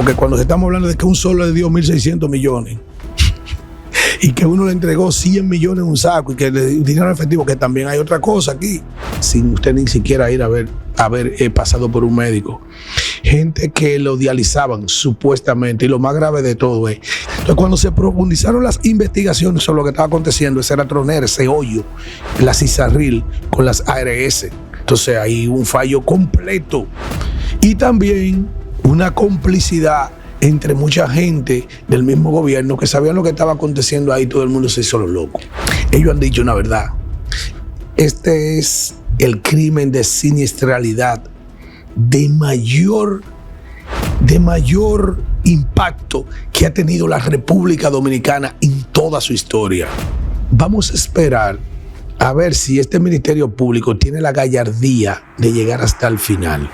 Porque cuando estamos hablando de que un solo le dio 1.600 millones y que uno le entregó 100 millones en un saco y que le dio dinero efectivo, que también hay otra cosa aquí, sin usted ni siquiera ir a haber pasado por un médico. Gente que lo dializaban supuestamente, y lo más grave de todo es, entonces cuando se profundizaron las investigaciones sobre lo que estaba aconteciendo, ese era Troner, ese hoyo, la Cisarril con las ARS. Entonces hay un fallo completo y también una complicidad entre mucha gente del mismo gobierno que sabían lo que estaba aconteciendo ahí. Todo el mundo se hizo lo loco. Ellos han dicho una verdad. Este es el crimen de siniestralidad de mayor impacto que ha tenido la República Dominicana en toda su historia. Vamos a esperar a ver si este Ministerio Público tiene la gallardía de llegar hasta el final.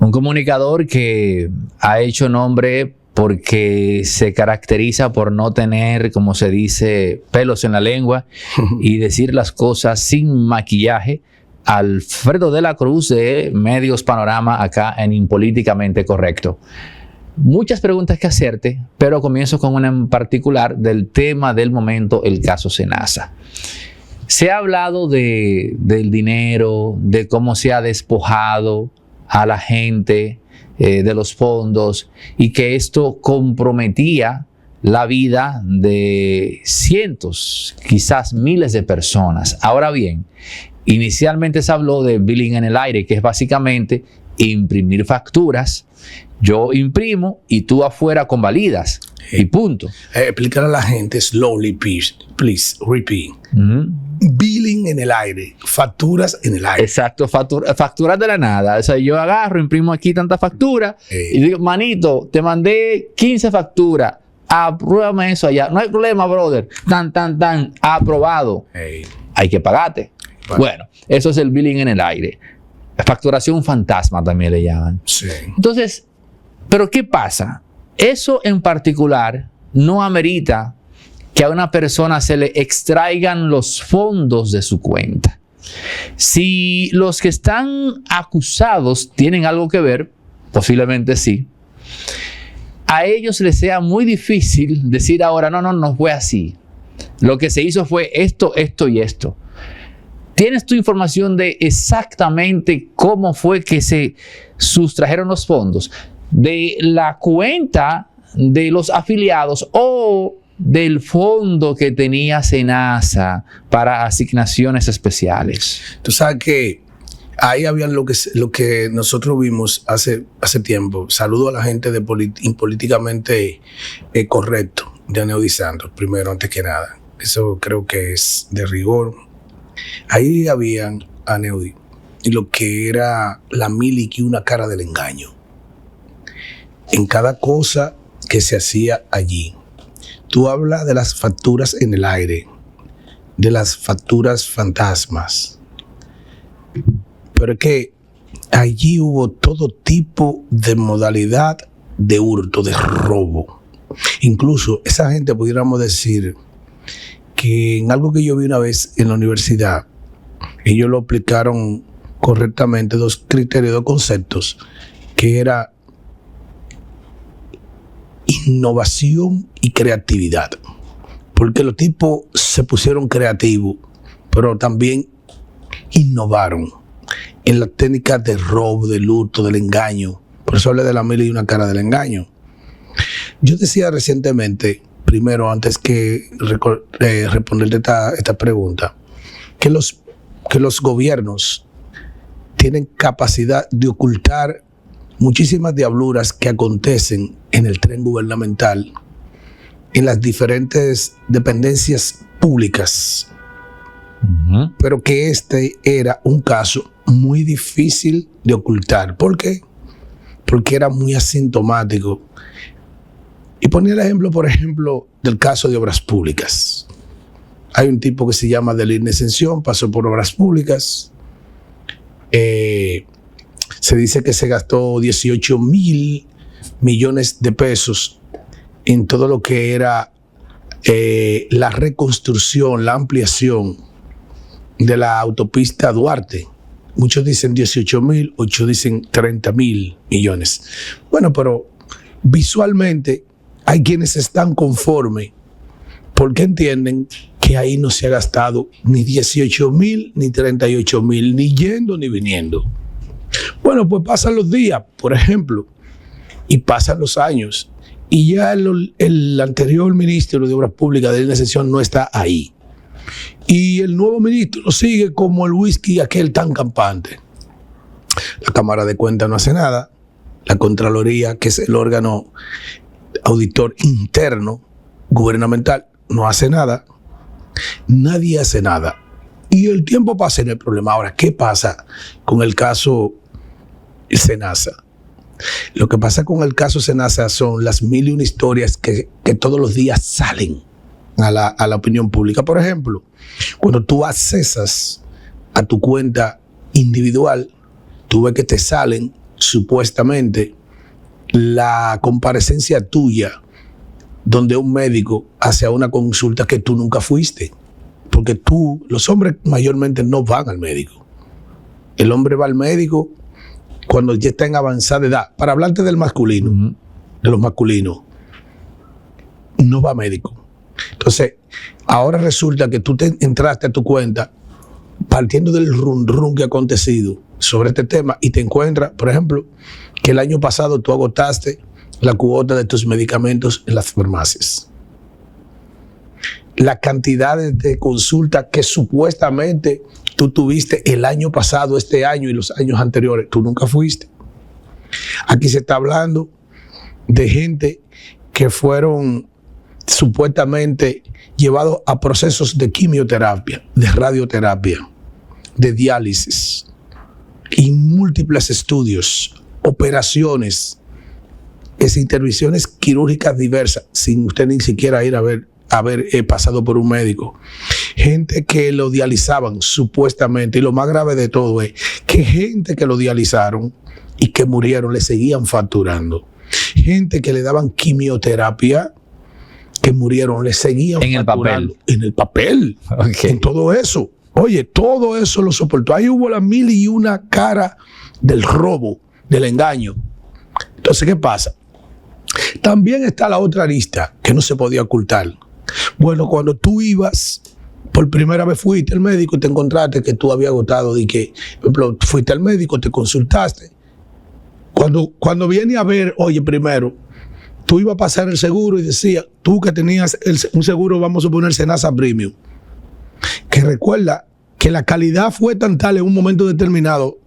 Un comunicador que ha hecho nombre porque se caracteriza por no tener, como se dice, pelos en la lengua y decir las cosas sin maquillaje. Alfredo de la Cruz, de Medios Panorama, acá en Impolíticamente Correcto. Muchas preguntas que hacerte, pero comienzo con una en particular del tema del momento, el caso Senasa. Se ha hablado del dinero, de cómo se ha despojado a la gente de los fondos y que esto comprometía la vida de cientos, quizás miles de personas. Ahora bien, inicialmente se habló de billing en el aire, que es básicamente imprimir facturas. Yo imprimo y tú afuera convalidas y punto. Explicar a la gente slowly, please repeat. Billing en el aire, facturas en el aire. Exacto, facturas de la nada. O sea, yo agarro, imprimo aquí tanta factura y digo, manito, te mandé 15 facturas, apruébame eso allá. No hay problema, brother. Tan, aprobado. Hay que pagarte. Bueno, eso es el billing en el aire. Facturación fantasma también le llaman. Sí. Entonces, ¿pero qué pasa? Eso en particular no amerita que a una persona se le extraigan los fondos de su cuenta. Si los que están acusados tienen algo que ver, posiblemente sí, a ellos les sea muy difícil decir ahora, no fue así. Lo que se hizo fue esto y esto. ¿Tienes tu información de exactamente cómo fue que se sustrajeron los fondos? ¿De la cuenta de los afiliados o del fondo que tenía Senasa para asignaciones especiales? Tú sabes que ahí había lo que nosotros vimos hace tiempo. Saludo a la gente de Políticamente Correcto, de Aneudi Santos, primero, antes que nada. Eso creo que es de rigor. Ahí habían Aneudi y lo que era la miliqui, una cara del engaño. En cada cosa que se hacía allí. Tú hablas de las facturas en el aire, de las facturas fantasmas. Pero es que allí hubo todo tipo de modalidad de hurto, de robo. Incluso esa gente, pudiéramos decir, que en algo que yo vi una vez en la universidad, ellos lo aplicaron correctamente, dos criterios, dos conceptos, que era innovación y creatividad. Porque los tipos se pusieron creativos, pero también innovaron en las técnicas de robo, del hurto, del engaño. Por eso hablé de la mili y una cara del engaño. Yo decía recientemente, primero, antes que responderte esta pregunta, que los gobiernos tienen capacidad de ocultar muchísimas diabluras que acontecen en el tren gubernamental, en las diferentes dependencias públicas. Pero que este era un caso muy difícil de ocultar. ¿Por qué? Porque era muy asintomático. Y ponía el ejemplo, por ejemplo, del caso de obras públicas. Hay un tipo que se llama Deline Ascensión, pasó por obras públicas. Se dice que se gastó 18,000 millones de pesos en todo lo que era la reconstrucción, la ampliación de la autopista Duarte, Muchos dicen 18,000, otros dicen 30,000 millones. Bueno, pero visualmente hay quienes están conformes porque entienden que ahí no se ha gastado ni 18,000 ni 38,000, ni yendo ni viniendo. Bueno, pues pasan los días, por ejemplo, y pasan los años, y ya el anterior ministro de Obras Públicas de la sesión no está ahí. Y el nuevo ministro sigue como el whisky aquel tan campante. La Cámara de Cuentas no hace nada. La Contraloría, que es el órgano auditor interno gubernamental, no hace nada. Nadie hace nada. Y el tiempo pasa en el problema. Ahora, ¿qué pasa con el caso Senasa? Lo que pasa con el caso Senasa son las 1,001 historias que todos los días salen a la opinión pública. Por ejemplo, cuando tú accesas a tu cuenta individual, tú ves que te salen supuestamente la comparecencia tuya donde un médico hace una consulta que tú nunca fuiste. Porque los hombres mayormente no van al médico. El hombre va al médico cuando ya está en avanzada edad. Para hablarte del masculino, de los masculinos, no va a médico. Entonces, ahora resulta que tú entraste a tu cuenta partiendo del run que ha acontecido sobre este tema y te encuentras, por ejemplo, que el año pasado tú agotaste la cuota de tus medicamentos en las farmacias. La cantidad de consultas que supuestamente tú tuviste el año pasado, este año y los años anteriores, tú nunca fuiste. Aquí se está hablando de gente que fueron supuestamente llevados a procesos de quimioterapia, de radioterapia, de diálisis y múltiples estudios, operaciones, intervenciones quirúrgicas diversas, sin usted ni siquiera ir a haber pasado por un médico. Gente que lo dializaban supuestamente, y lo más grave de todo es que gente que lo dializaron y que murieron le seguían facturando. Gente que le daban quimioterapia que murieron le seguían facturando. En el papel. Okay. En todo eso. Oye, todo eso lo soportó. Ahí hubo la 1,001 cara del robo, del engaño. Entonces, ¿qué pasa? También está la otra arista que no se podía ocultar. Bueno, cuando tú ibas, por primera vez fuiste al médico y te encontraste que tú habías agotado, de que, por ejemplo, fuiste al médico, te consultaste. Cuando viene a ver, oye, primero, tú ibas a pasar el seguro y decía, tú que tenías un seguro, vamos a poner Senasa Premium, que recuerda que la calidad fue tan tal en un momento determinado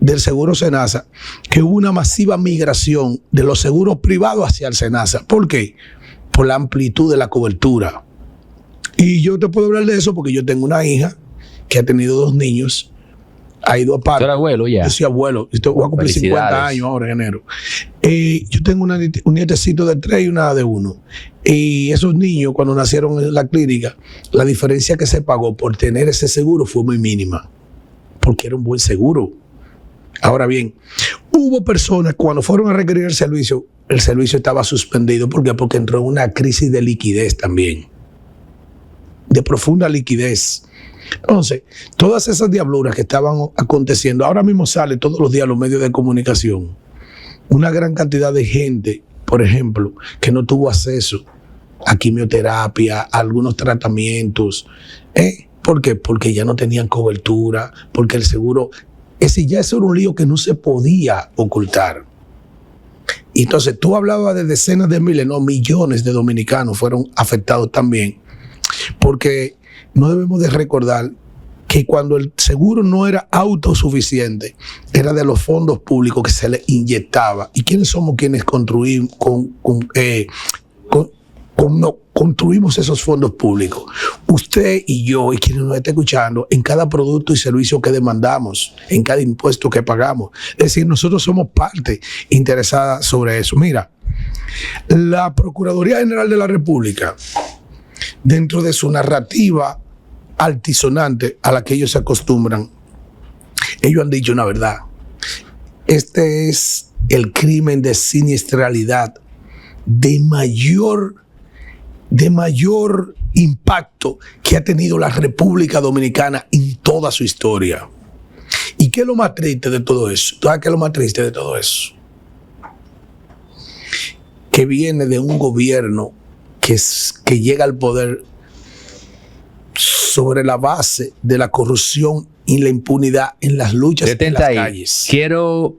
del seguro Senasa que hubo una masiva migración de los seguros privados hacia el Senasa. ¿Por qué? Por la amplitud de la cobertura. Y yo te puedo hablar de eso porque yo tengo una hija que ha tenido 2 niños, ha ido a paro. ¿Tú eres abuelo ya? Yo soy abuelo, voy a cumplir 50 años ahora en enero. Yo tengo un nietecito de 3 y una de 1. Y esos niños, cuando nacieron en la clínica, la diferencia que se pagó por tener ese seguro fue muy mínima, porque era un buen seguro. Ahora bien, hubo personas cuando fueron a requerir el servicio estaba suspendido. ¿Por qué? Porque entró en una crisis de liquidez también, de profunda liquidez. Entonces, todas esas diabluras que estaban aconteciendo, ahora mismo sale todos los días a los medios de comunicación una gran cantidad de gente, por ejemplo, que no tuvo acceso a quimioterapia, a algunos tratamientos. ¿Por qué? Porque ya no tenían cobertura, porque el seguro, ya eso era un lío que no se podía ocultar. Y entonces tú hablabas de decenas de miles, no, millones de dominicanos fueron afectados también, porque no debemos de recordar que cuando el seguro no era autosuficiente, era de los fondos públicos que se le inyectaba. ¿Y quiénes somos quienes construimos esos fondos públicos? Usted y yo, y quienes nos estén escuchando, en cada producto y servicio que demandamos, en cada impuesto que pagamos. Es decir, nosotros somos parte interesada sobre eso. Mira, la Procuraduría General de la República, dentro de su narrativa altisonante a la que ellos se acostumbran, ellos han dicho una verdad. Este es el crimen de siniestralidad de mayor impacto que ha tenido la República Dominicana en toda su historia. ¿Y qué es lo más triste de todo eso? ¿Tú sabes qué es lo más triste de todo eso? Que viene de un gobierno que llega al poder sobre la base de la corrupción y la impunidad en las luchas en las calles. Quiero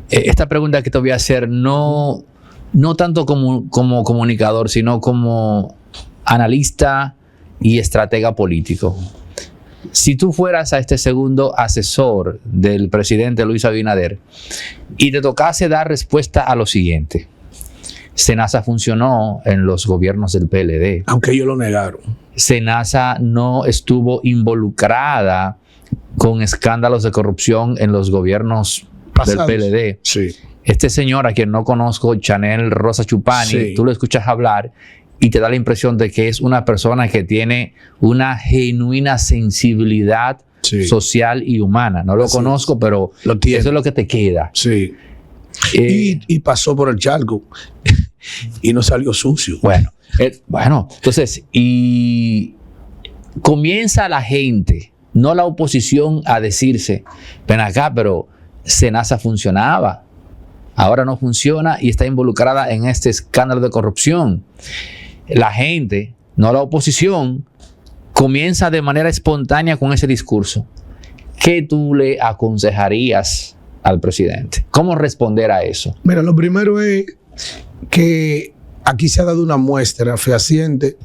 esta pregunta que te voy a hacer no tanto como comunicador, sino como analista y estratega político. Si tú fueras a este segundo asesor del presidente Luis Abinader y te tocase dar respuesta a lo siguiente: SENASA funcionó en los gobiernos del PLD. Aunque ellos lo negaron. SENASA no estuvo involucrada con escándalos de corrupción en los gobiernos pasados del PLD. Sí. Este señor, a quien no conozco, Chanel Rosa Chupani, sí, tú lo escuchas hablar y te da la impresión de que es una persona que tiene una genuina sensibilidad, sí, social y humana. No lo conozco, pero eso es lo que te queda. Sí. Y pasó por el charco y no salió sucio. Bueno, entonces, y comienza la gente, no la oposición, a decirse: ven acá, pero SENASA funcionaba, ahora no funciona y está involucrada en este escándalo de corrupción. La gente, no la oposición, comienza de manera espontánea con ese discurso. ¿Qué tú le aconsejarías al presidente? ¿Cómo responder a eso? Mira, lo primero es que aquí se ha dado una muestra fehaciente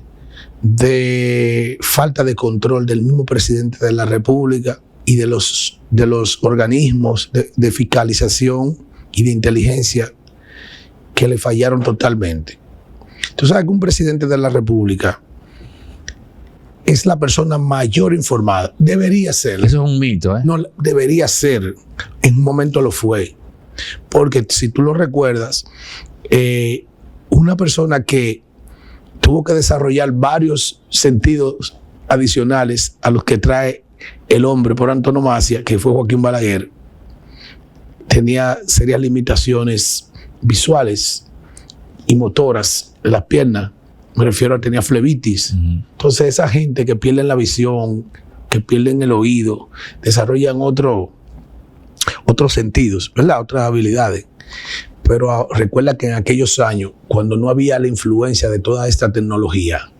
de falta de control del mismo presidente de la República y de los organismos de fiscalización y de inteligencia que le fallaron totalmente. Tú sabes que un presidente de la República es la persona mayor informada. Debería ser. Eso es un mito, ¿eh? No, debería ser. En un momento lo fue. Porque si tú lo recuerdas, una persona que tuvo que desarrollar varios sentidos adicionales a los que trae el hombre por antonomasia, que fue Joaquín Balaguer, tenía serias limitaciones visuales y motoras de las piernas. Me refiero a que tenía flebitis. Entonces esa gente que pierden la visión, que pierden el oído, desarrollan otros sentidos, ¿verdad? Otras habilidades. Pero recuerda que en aquellos años, cuando no había la influencia de toda esta tecnología,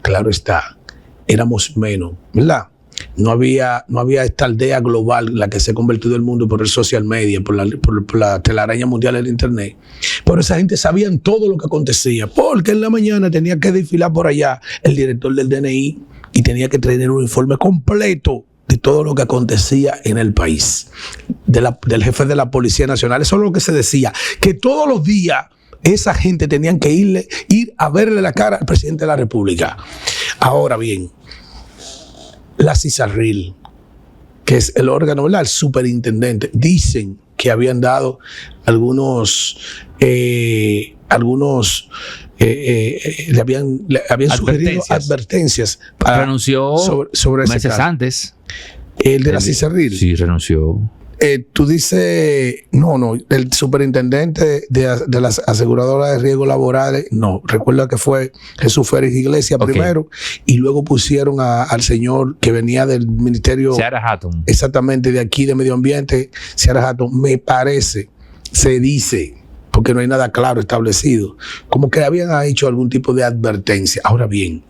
claro está, éramos menos, ¿verdad? No había esta aldea global en la que se ha convertido el mundo por el social media, por la telaraña mundial del internet. Pero esa gente sabía todo lo que acontecía, porque en la mañana tenía que desfilar por allá el director del DNI y tenía que tener un informe completo de todo lo que acontecía en el país, del jefe de la Policía Nacional. Eso es lo que se decía, que todos los días esa gente tenían que ir a verle la cara al presidente de la República. Ahora bien, la CISARRIL, que es el órgano, ¿verdad? El superintendente, dicen que habían dado algunos le habían sugerido advertencias. Renunció sobre meses caso. Antes. El de la CISARRIL. Sí, renunció. Tú dices, no, el superintendente de las aseguradoras de riesgos laborales, no, recuerda que fue Jesús Félix Iglesias primero, y luego pusieron al señor que venía del ministerio, Seara Hatton. Exactamente, de aquí de Medio Ambiente, Seara Hatton, me parece, se dice, porque no hay nada claro establecido, como que habían hecho algún tipo de advertencia. Ahora bien,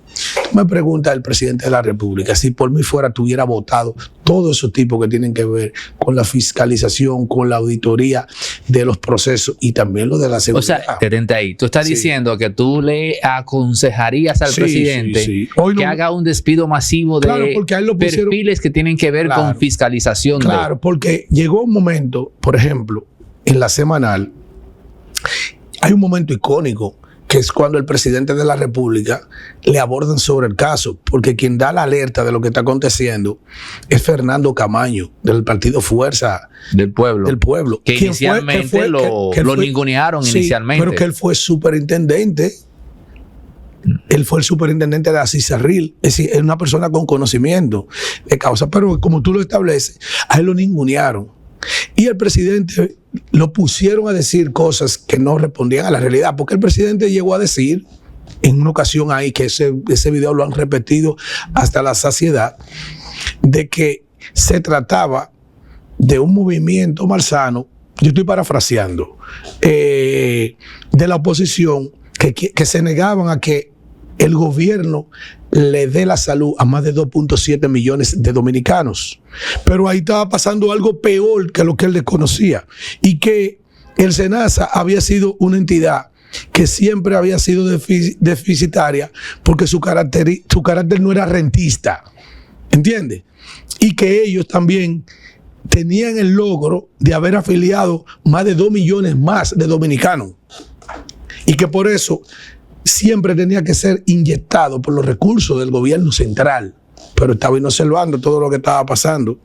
me pregunta el presidente de la República, si por mí fuera, tuviera votado todos esos tipos que tienen que ver con la fiscalización, con la auditoría de los procesos y también lo de la seguridad. O sea, detente ahí. Tú estás diciendo que tú le aconsejarías al presidente que haga un despido masivo de perfiles que tienen que ver con fiscalización. Claro, porque llegó un momento, por ejemplo, en la semanal, hay un momento icónico, que es cuando el presidente de la República le abordan sobre el caso, porque quien da la alerta de lo que está aconteciendo es Fernando Camaño, del partido Fuerza del Pueblo. Que inicialmente lo ningunearon inicialmente. Pero que él fue superintendente. Él fue el superintendente de la CISARRIL. Es decir, es una persona con conocimiento de causa, pero como tú lo estableces, a él lo ningunearon. Y el presidente lo pusieron a decir cosas que no respondían a la realidad, porque el presidente llegó a decir en una ocasión ahí, que ese video lo han repetido hasta la saciedad, de que se trataba de un movimiento malsano, yo estoy parafraseando, de la oposición que se negaban a que el gobierno le dé la salud a más de 2.7 millones de dominicanos. Pero ahí estaba pasando algo peor que lo que él desconocía, y que el SENASA había sido una entidad que siempre había sido deficitaria porque su carácter no era rentista, ¿entiendes? Y que ellos también tenían el logro de haber afiliado más de 2 millones más de dominicanos, y que por eso siempre tenía que ser inyectado por los recursos del gobierno central. Pero estaba observando todo lo que estaba pasando.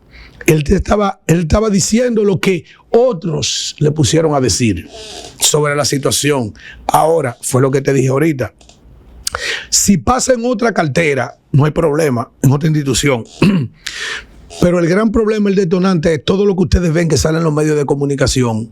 Él estaba diciendo lo que otros le pusieron a decir sobre la situación. Ahora, fue lo que te dije ahorita. Si pasa en otra cartera, no hay problema, en otra institución. Pero el gran problema, el detonante, es todo lo que ustedes ven que sale en los medios de comunicación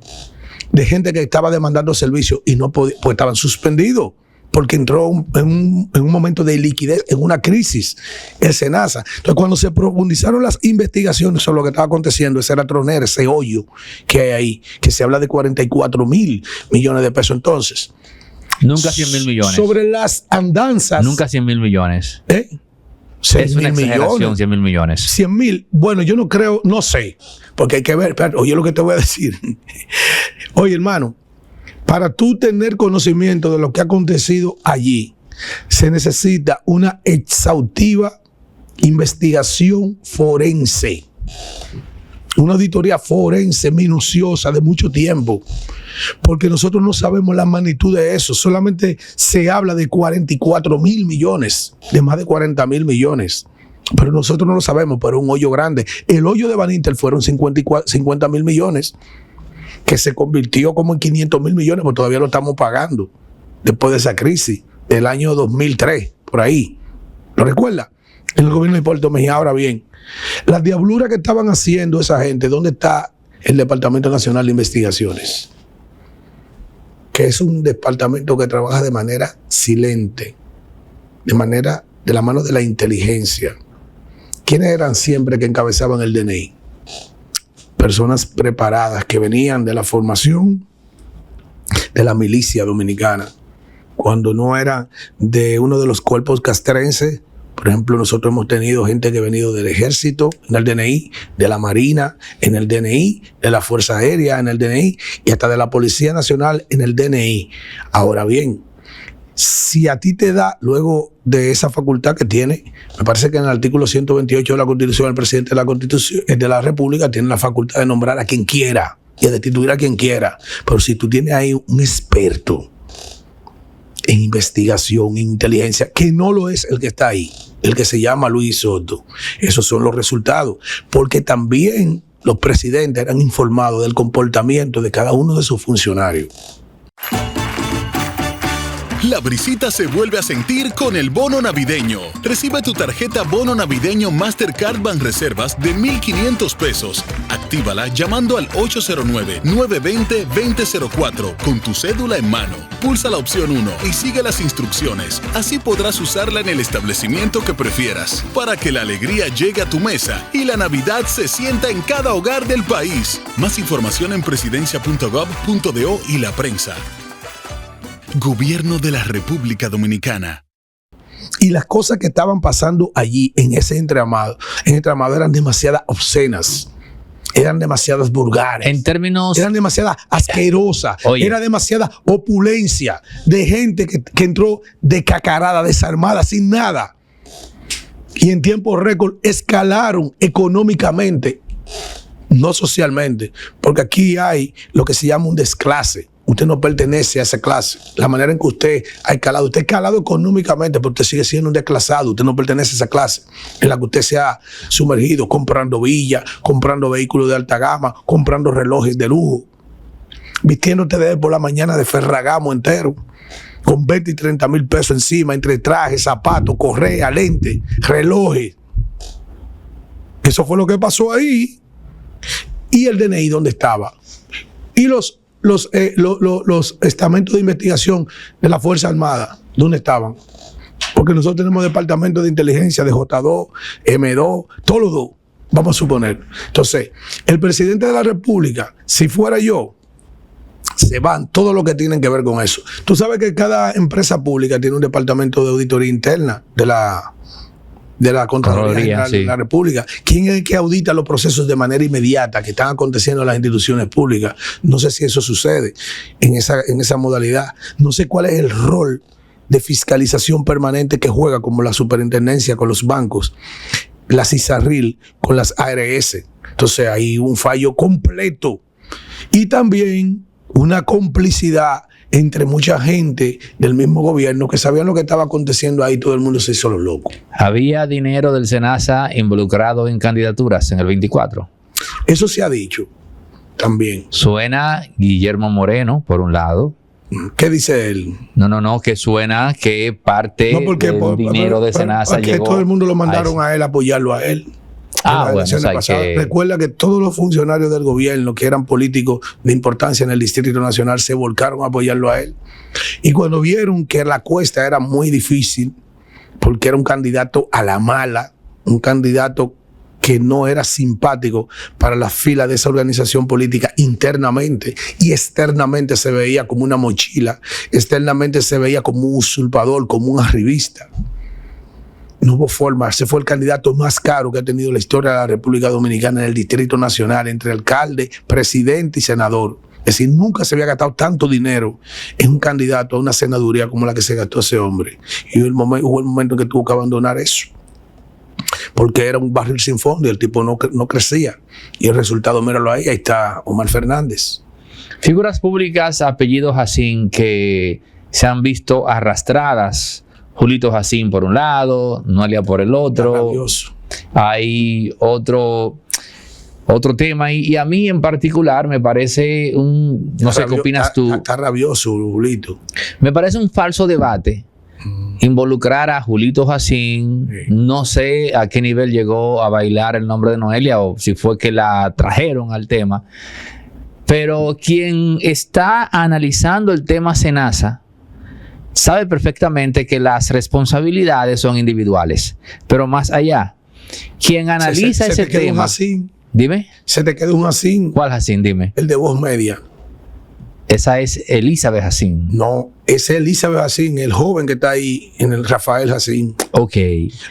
de gente que estaba demandando servicios y no podía, pues estaban suspendidos, porque entró en un momento de liquidez, en una crisis, el SENASA. Entonces, cuando se profundizaron las investigaciones sobre lo que estaba aconteciendo, ese ratronero, ese hoyo que hay ahí, que se habla de 44 mil millones de pesos entonces. Nunca 100 mil millones. Sobre las andanzas. Nunca 100 mil millones. Es una exageración, 100 mil millones. 100 mil, bueno, yo no creo, no sé, porque hay que ver, espérate, oye lo que te voy a decir. Oye, hermano, para tú tener conocimiento de lo que ha acontecido allí, se necesita una exhaustiva investigación forense, una auditoría forense minuciosa de mucho tiempo, porque nosotros no sabemos la magnitud de eso. Solamente se habla de 44 mil millones, de más de 40 mil millones, pero nosotros no lo sabemos, pero un hoyo grande. El hoyo de Baninter fueron 50 mil millones, que se convirtió como en 500 mil millones, porque todavía lo estamos pagando después de esa crisis del año 2003, por ahí. ¿Lo recuerda? En el gobierno de Puerto Mejía. Ahora bien, las diabluras que estaban haciendo esa gente, ¿dónde está el Departamento Nacional de Investigaciones? Que es un departamento que trabaja de manera silente, de la mano de la inteligencia. ¿Quiénes eran siempre que encabezaban el DNI? Personas preparadas que venían de la formación de la milicia dominicana, cuando no eran de uno de los cuerpos castrenses. Por ejemplo, nosotros hemos tenido gente que ha venido del ejército en el DNI, de la marina en el DNI, de la Fuerza Aérea en el DNI y hasta de la Policía Nacional en el DNI. Ahora bien, si a ti te da, luego de esa facultad que tiene, me parece que en el artículo 128 de la Constitución, el presidente de la Constitución de la República tiene la facultad de nombrar a quien quiera y de destituir a quien quiera. Pero si tú tienes ahí un experto en investigación, inteligencia, que no lo es el que está ahí, el que se llama Luis Soto, esos son los resultados, porque también los presidentes eran informados del comportamiento de cada uno de sus funcionarios. La brisita se vuelve a sentir con el bono navideño. Recibe tu tarjeta bono navideño Mastercard Banreservas de 1,500 pesos. Actívala llamando al 809-920-2004 con tu cédula en mano. Pulsa la opción 1 y sigue las instrucciones. Así podrás usarla en el establecimiento que prefieras, para que la alegría llegue a tu mesa y la Navidad se sienta en cada hogar del país. Más información en presidencia.gov.do y la prensa. Gobierno de la República Dominicana. Y las cosas que estaban pasando allí en ese entramado eran demasiadas obscenas, eran demasiadas vulgares. En términos... Eran demasiadas asquerosas. Oye. Era demasiada opulencia de gente que entró decacarada, desarmada, sin nada. Y en tiempo récord escalaron económicamente, no socialmente, porque aquí hay lo que se llama un desclase. Usted no pertenece a esa clase. La manera en que usted ha escalado económicamente, pero usted sigue siendo un desclasado. Usted no pertenece a esa clase en la que usted se ha sumergido comprando villas, comprando vehículos de alta gama, comprando relojes de lujo, vistiéndote de por la mañana de Ferragamo entero, con 20 y 30 mil pesos encima, entre trajes, zapatos, correa, lentes, relojes. Eso fue lo que pasó ahí. Y el DNI, ¿dónde estaba? Y los estamentos de investigación de la Fuerza Armada, ¿dónde estaban? Porque nosotros tenemos departamentos de inteligencia de J2, M2, todos los dos. Vamos a suponer. Entonces, el presidente de la República, si fuera yo, se van todo lo que tienen que ver con eso. Tú sabes que cada empresa pública tiene un departamento de auditoría interna de la Contraloría General de la República. ¿Quién es el que audita los procesos de manera inmediata que están aconteciendo en las instituciones públicas? No sé si eso sucede en esa modalidad. No sé cuál es el rol de fiscalización permanente que juega como la superintendencia con los bancos, la CISARRIL con las ARS. Entonces hay un fallo completo y también una complicidad entre mucha gente del mismo gobierno que sabían lo que estaba aconteciendo ahí. Todo el mundo se hizo lo loco. ¿Había dinero del SENASA involucrado en candidaturas en el 24? Eso se ha dicho también. Suena Guillermo Moreno, por un lado. ¿Qué dice él? No, que suena que parte del dinero de SENASA llegó. Todo el mundo lo mandaron a él a apoyarlo a él. Recuerda que todos los funcionarios del gobierno que eran políticos de importancia en el Distrito Nacional se volcaron a apoyarlo a él. Y cuando vieron que la cuesta era muy difícil, porque era un candidato a la mala, un candidato que no era simpático para la fila de esa organización política internamente, y externamente se veía como una mochila, externamente se veía como un usurpador, como un arribista. No hubo forma, ese fue el candidato más caro que ha tenido la historia de la República Dominicana en el Distrito Nacional, entre alcalde, presidente y senador. Es decir, nunca se había gastado tanto dinero en un candidato a una senaduría como la que se gastó ese hombre. Y hubo el momento en que tuvo que abandonar eso, porque era un barril sin fondo y el tipo no crecía. Y el resultado, míralo ahí está Omar Fernández. Figuras públicas, apellidos así que se han visto arrastradas. Julito Jacín por un lado, Noelia por el otro. Hay otro tema y a mí en particular me parece no sé qué opinas tú. Está rabioso Julito. Me parece un falso debate involucrar a Julito Jacín. No sé a qué nivel llegó a bailar el nombre de Noelia o si fue que la trajeron al tema. Pero quien está analizando el tema SENASA sabe perfectamente que las responsabilidades son individuales, pero más allá, quien analiza ese tema. Jacín. Dime. Se te quedó un Jacín. ¿Cuál Jacín? Dime. El de Voz Media. Esa es Elizabeth Jacín. No, ese es Elizabeth Jacín, el joven que está ahí en el Rafael Jacín. Ok.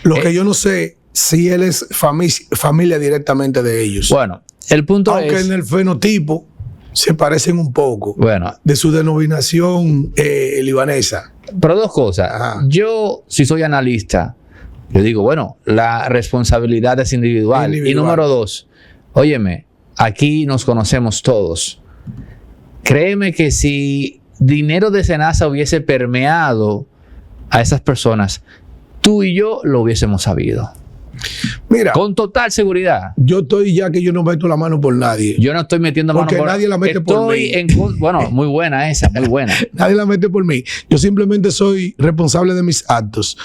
Lo que yo no sé si él es familia directamente de ellos. Bueno, el punto aunque en el fenotipo se parecen un poco. Bueno. De su denominación libanesa. Pero dos cosas. Ajá. Yo, si soy analista, yo digo, bueno, la responsabilidad es individual. Y número dos, óyeme, aquí nos conocemos todos. Créeme que si dinero de SENASA hubiese permeado a esas personas, tú y yo lo hubiésemos sabido. Mira, con total seguridad. Yo estoy ya que yo no meto la mano por nadie. Yo no estoy metiendo mano por nadie. Porque nadie la mete por mí. Bueno, muy buena esa, muy buena. Nadie la mete por mí. Yo simplemente soy responsable de mis actos.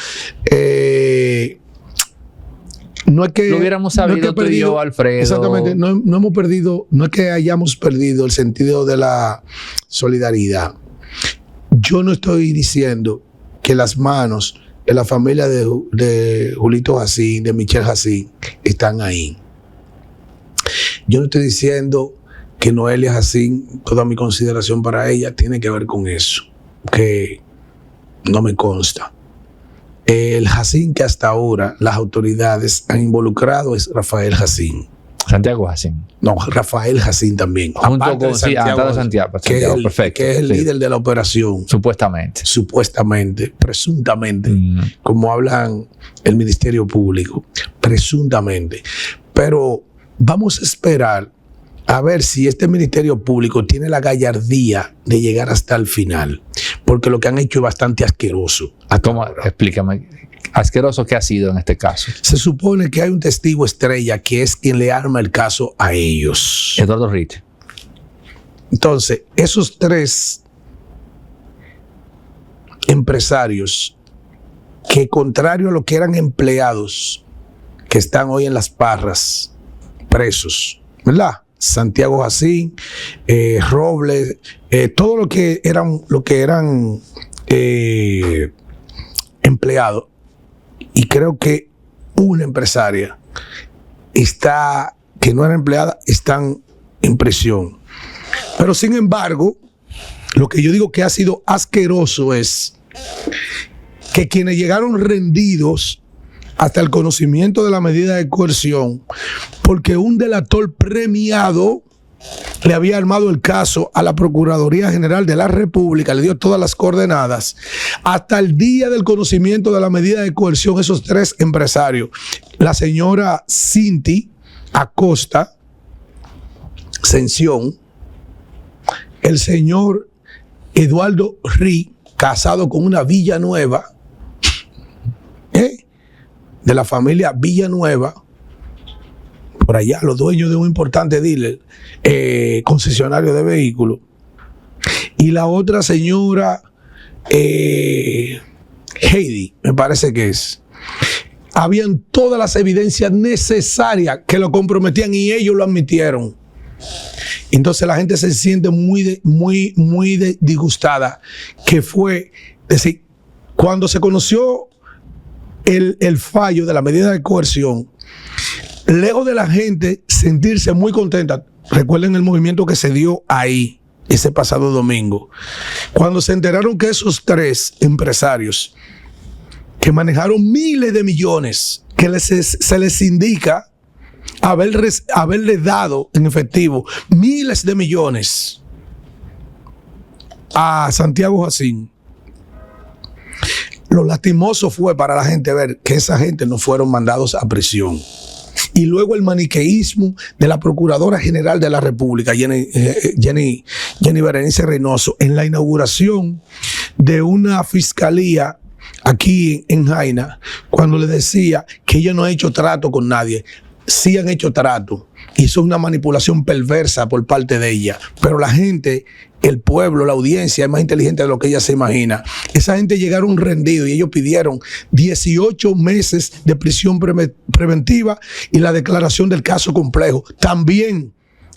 No es que lo hubiéramos sabido tú y yo, Alfredo. Exactamente. No hemos perdido, no es que hayamos perdido el sentido de la solidaridad. Yo no estoy diciendo que las manos de la familia de Julito Jacín, de Michelle Jacín, están ahí. Yo no estoy diciendo que Noelia Jacín, toda mi consideración para ella tiene que ver con eso, que no me consta. El Jacín que hasta ahora las autoridades han involucrado es Rafael Jacín. Santiago Jacín. No, Rafael Jacín también. Junto con Santiago, perfecto. Que es el líder de la operación. Supuestamente. Presuntamente. Como hablan el Ministerio Público. Presuntamente. Pero vamos a esperar a ver si este Ministerio Público tiene la gallardía de llegar hasta el final. Porque lo que han hecho es bastante asqueroso. ¿Cómo? Explícame. ¿Asqueroso qué ha sido en este caso? Se supone que hay un testigo estrella que es quien le arma el caso a ellos. Eduardo Rich. Entonces, esos tres empresarios que, contrario a lo que eran empleados que están hoy en las Parras, presos, ¿verdad? Santiago Jacín, Robles, todo lo que eran empleados. Y creo que una empresaria que no era empleada, están en prisión. Pero sin embargo, lo que yo digo que ha sido asqueroso es que quienes llegaron rendidos hasta el conocimiento de la medida de coerción, porque un delator premiado le había armado el caso a la Procuraduría General de la República, le dio todas las coordenadas, hasta el día del conocimiento de la medida de coerción, esos 3 empresarios, la señora Cinti Acosta Sención, el señor Eduardo Rí, casado con una Villanueva, de la familia Villanueva, por allá, los dueños de un importante dealer, concesionario de vehículos, y la otra señora Heidi, me parece que es. Habían todas las evidencias necesarias que lo comprometían y ellos lo admitieron. Entonces la gente se siente muy disgustada, que fue decir, cuando se conoció el fallo de la medida de coerción, lejos de la gente sentirse muy contenta, recuerden el movimiento que se dio ahí ese pasado domingo, cuando se enteraron que esos 3 empresarios que manejaron miles de millones, que se les indica haberle dado en efectivo miles de millones a Santiago Jacín. Lo lastimoso fue para la gente ver que esa gente no fueron mandados a prisión. Y luego el maniqueísmo de la Procuradora General de la República, Jenny Berenice Reynoso, en la inauguración de una fiscalía aquí en Jaina, cuando le decía que ella no ha hecho trato con nadie. Sí han hecho trato, y eso es una manipulación perversa por parte de ella, pero la gente, el pueblo, la audiencia es más inteligente de lo que ella se imagina. Esa gente llegaron rendidos y ellos pidieron 18 meses de prisión preventiva y la declaración del caso complejo. También,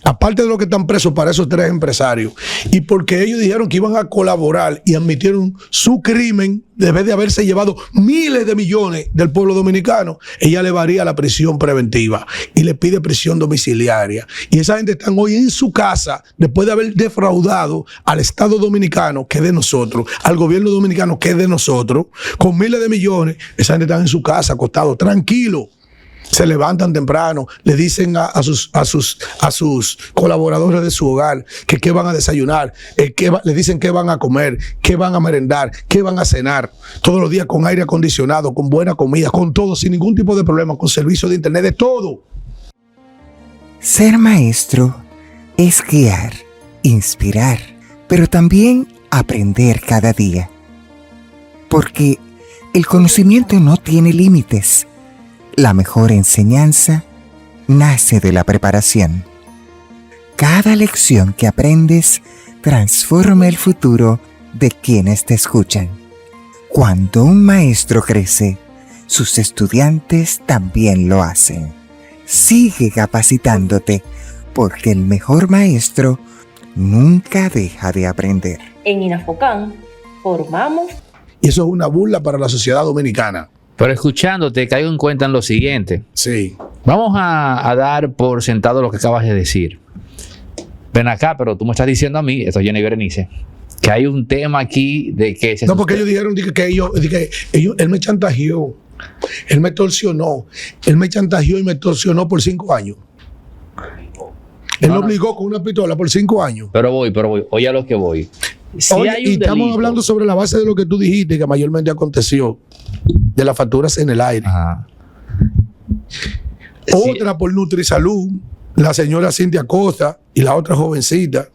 aparte de lo que están presos para esos 3 empresarios, y porque ellos dijeron que iban a colaborar y admitieron su crimen, después de haberse llevado miles de millones del pueblo dominicano, ella le varía la prisión preventiva y le pide prisión domiciliaria. Y esa gente están hoy en su casa después de haber defraudado al Estado dominicano, que es de nosotros, al gobierno dominicano, que es de nosotros, con miles de millones. Esa gente está en su casa, acostado, tranquilo. Se levantan temprano, le dicen a sus colaboradores de su hogar que qué van a desayunar, le dicen qué van a comer, qué van a merendar, qué van a cenar, todos los días con aire acondicionado, con buena comida, con todo, sin ningún tipo de problema, con servicio de internet, de todo. Ser maestro es guiar, inspirar, pero también aprender cada día. Porque el conocimiento no tiene límites. La mejor enseñanza nace de la preparación. Cada lección que aprendes transforma el futuro de quienes te escuchan. Cuando un maestro crece, sus estudiantes también lo hacen. Sigue capacitándote, porque el mejor maestro nunca deja de aprender. En Inafocán formamos. Y eso es una burla para la sociedad dominicana. Pero escuchándote, caigo en cuenta en lo siguiente. Sí. Vamos a dar por sentado lo que acabas de decir. Ven acá, pero tú me estás diciendo a mí, esto es Jenny Berenice, que hay un tema aquí de que se... No, porque ellos dijeron que él me chantajeó, él me torsionó, él me chantajeó y me torsionó por 5 años. Él me obligó con una pistola por 5 años. Pero voy, oye a lo que voy. Si oye, hay un y estamos delito, hablando sobre la base de lo que tú dijiste, que mayormente aconteció, de las facturas en el aire. Ajá. Otra por Nutrisalud, la señora Cintia Costa y la otra jovencita,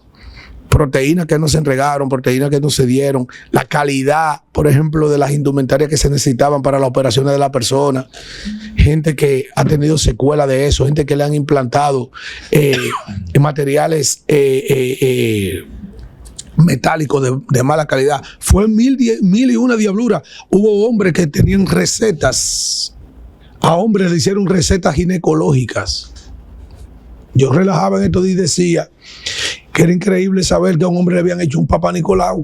proteínas que no se entregaron, proteínas que no se dieron, la calidad, por ejemplo, de las indumentarias que se necesitaban para las operaciones de la persona, gente que ha tenido secuela de eso, gente que le han implantado materiales metálicos de mala calidad. Fue mil y una diablura. Hubo hombres que tenían recetas, a hombres le hicieron recetas ginecológicas. Yo relajaba en esto y decía que era increíble saber que a un hombre le habían hecho un Papá Nicolau,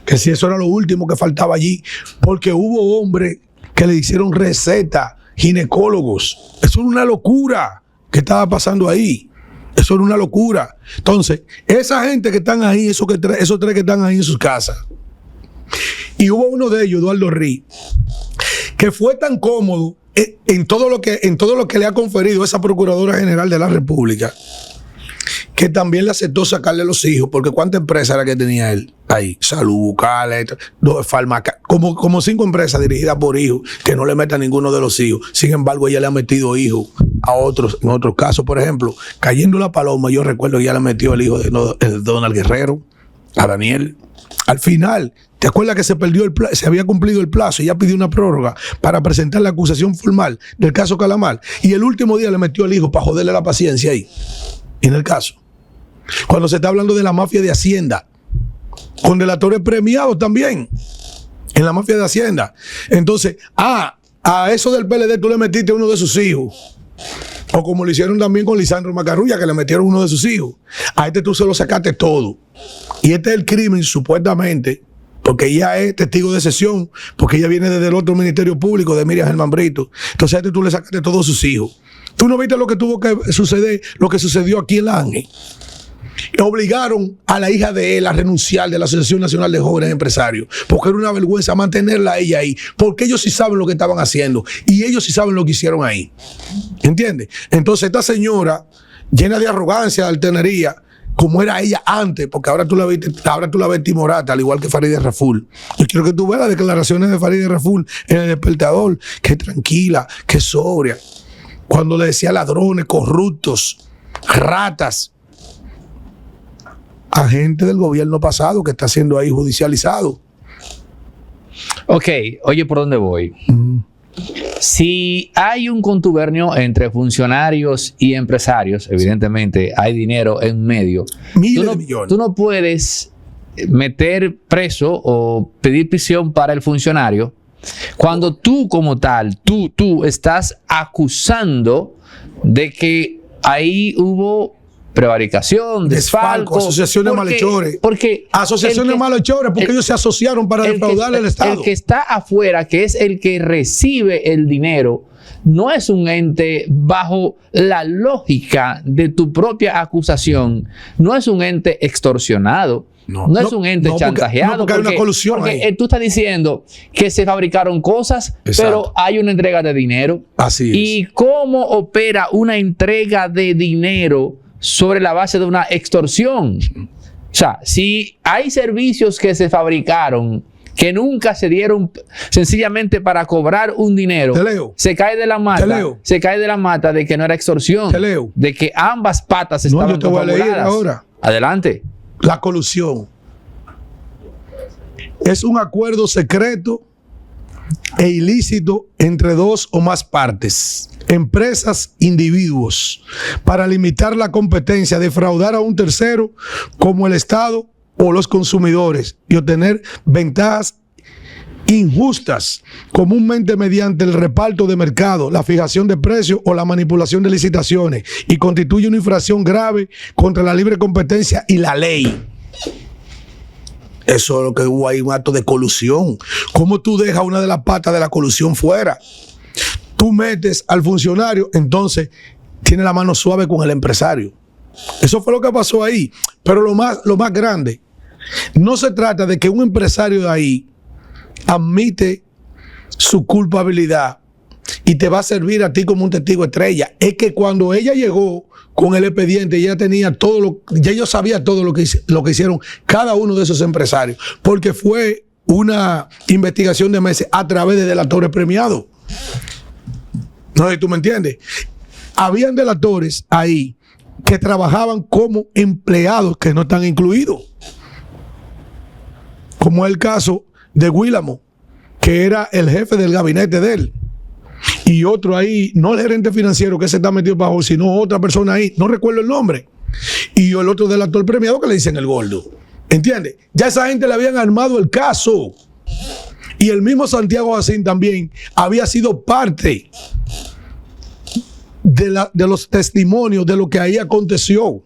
que si eso era lo último que faltaba allí, porque hubo hombres que le hicieron recetas ginecólogos. Eso era una locura que estaba pasando ahí. Eso era una locura. Entonces, esa gente que están ahí, esos tres que están ahí en sus casas, y hubo uno de ellos, Eduardo Rí, que fue tan cómodo en todo lo que le ha conferido esa Procuradora General de la República, que también le aceptó sacarle los hijos, porque ¿cuántas empresas era que tenía él ahí? Salud Bucal, como 5 empresas dirigidas por hijos, que no le metan ninguno de los hijos. Sin embargo, ella le ha metido hijos a otros, en otros casos, por ejemplo, cayendo la paloma, yo recuerdo que ella le metió el hijo de Donald Guerrero, a Daniel. Al final, ¿te acuerdas que se había cumplido el plazo y ella pidió una prórroga para presentar la acusación formal del caso Calamar? Y el último día le metió al hijo para joderle la paciencia ahí, en el caso. Cuando se está hablando de la mafia de Hacienda, con delatores premiados también, en la mafia de Hacienda. Entonces, a eso del PLD tú le metiste a uno de sus hijos. O como lo hicieron también con Lisandro Macarrulla, que le metieron uno de sus hijos. A este tú se lo sacaste todo. Y este es el crimen, supuestamente, porque ella es testigo de sesión, porque ella viene desde el otro Ministerio Público, de Miriam Germán Brito. Entonces a este tú le sacaste todos sus hijos. Tú no viste lo que tuvo que suceder, lo que sucedió aquí en La Ángel. Obligaron a la hija de él a renunciar de la Asociación Nacional de Jóvenes Empresarios, porque era una vergüenza mantenerla a ella ahí, porque ellos sí saben lo que estaban haciendo y ellos sí saben lo que hicieron ahí. ¿Entiendes? Entonces esta señora, llena de arrogancia, de altanería, como era ella antes, porque ahora tú la ves timorata, al igual que Farideh Raful. Yo quiero que tú veas las declaraciones de Farideh Raful en El Despertador, que tranquila, que sobria, cuando le decía ladrones, corruptos, ratas, a gente del gobierno pasado que está siendo ahí judicializado. Ok, oye, ¿por dónde voy? Si hay un contubernio entre funcionarios y empresarios, evidentemente hay dinero en medio. Miles de millones. Tú no puedes meter preso o pedir prisión para el funcionario cuando tú como tal, tú estás acusando de que ahí hubo prevaricación, desfalco, asociaciones de malhechores. Porque asociaciones de malhechores, porque ellos se asociaron para defraudar al Estado. El que está afuera, que es el que recibe el dinero, no es un ente bajo la lógica de tu propia acusación, no es un ente extorsionado. No es un ente chantajeado. Porque hay una colusión porque ahí. Tú estás diciendo que se fabricaron cosas, exacto, pero hay una entrega de dinero. Así es. ¿Y cómo opera una entrega de dinero sobre la base de una extorsión? O sea, si hay servicios que se fabricaron que nunca se dieron sencillamente para cobrar un dinero, se cae de la mata de que no era extorsión, de que ambas patas estaban yo te voy a leer ahora. Adelante. La colusión es un acuerdo secreto e ilícito entre dos o más partes, empresas, individuos, para limitar la competencia, defraudar a un tercero como el Estado o los consumidores y obtener ventajas injustas, comúnmente mediante el reparto de mercado, la fijación de precios o la manipulación de licitaciones, y constituye una infracción grave contra la libre competencia y la ley. Eso es lo que hubo ahí, un acto de colusión. ¿Cómo tú dejas una de las patas de la colusión fuera? Tú metes al funcionario, entonces tiene la mano suave con el empresario. Eso fue lo que pasó ahí. Pero lo más grande, no se trata de que un empresario de ahí admite su culpabilidad y te va a servir a ti como un testigo estrella. Es que cuando ella llegó con el expediente, ella tenía ya yo sabía todo lo que hicieron cada uno de esos empresarios, porque fue una investigación de meses a través de delatores premiados. No sé si tú me entiendes. Habían delatores ahí que trabajaban como empleados que no están incluidos, como el caso de Guílamo, que era el jefe del gabinete de él, y otro ahí, no el gerente financiero que se está metido bajo, sino otra persona ahí, no recuerdo el nombre, y el otro delator premiado que le dicen el gordo. ¿Entiendes? Ya esa gente le habían armado el caso, y el mismo Santiago Jacín también había sido parte de los testimonios de lo que ahí aconteció.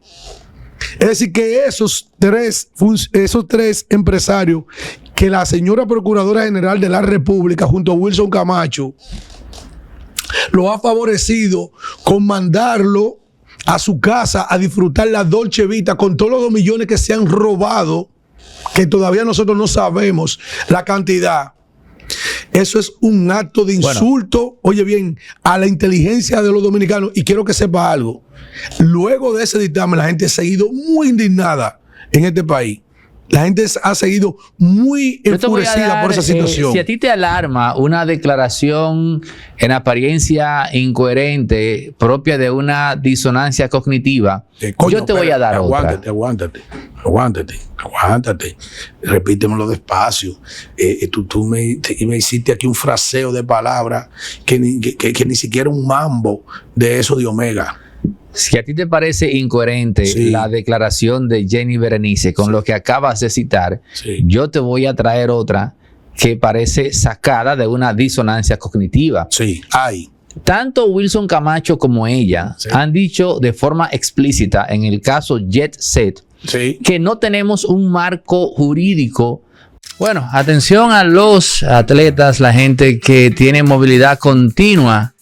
Es decir, que esos tres empresarios que la señora Procuradora General de la República junto a Wilson Camacho lo ha favorecido con mandarlo a su casa a disfrutar la Dolce Vita con todos los 2 millones que se han robado, que todavía nosotros no sabemos la cantidad. Eso es un acto de insulto, oye bien, a la inteligencia de los dominicanos. Y quiero que sepa algo. Luego de ese dictamen, la gente ha seguido muy indignada en este país. La gente ha seguido muy enfurecida por esa situación. Si a ti te alarma una declaración en apariencia incoherente, propia de una disonancia cognitiva, yo te voy a dar otra. Aguántate. Repítemelo despacio. Tú me hiciste aquí un fraseo de palabras que ni siquiera un mambo de eso de Omega. Si a ti te parece incoherente la declaración de Jenny Berenice con lo que acabas de citar, yo te voy a traer otra que parece sacada de una disonancia cognitiva. Sí, hay. Tanto Wilson Camacho como ella han dicho de forma explícita en el caso Jet Set que no tenemos un marco jurídico. Bueno, atención a los atletas, la gente que tiene movilidad continua.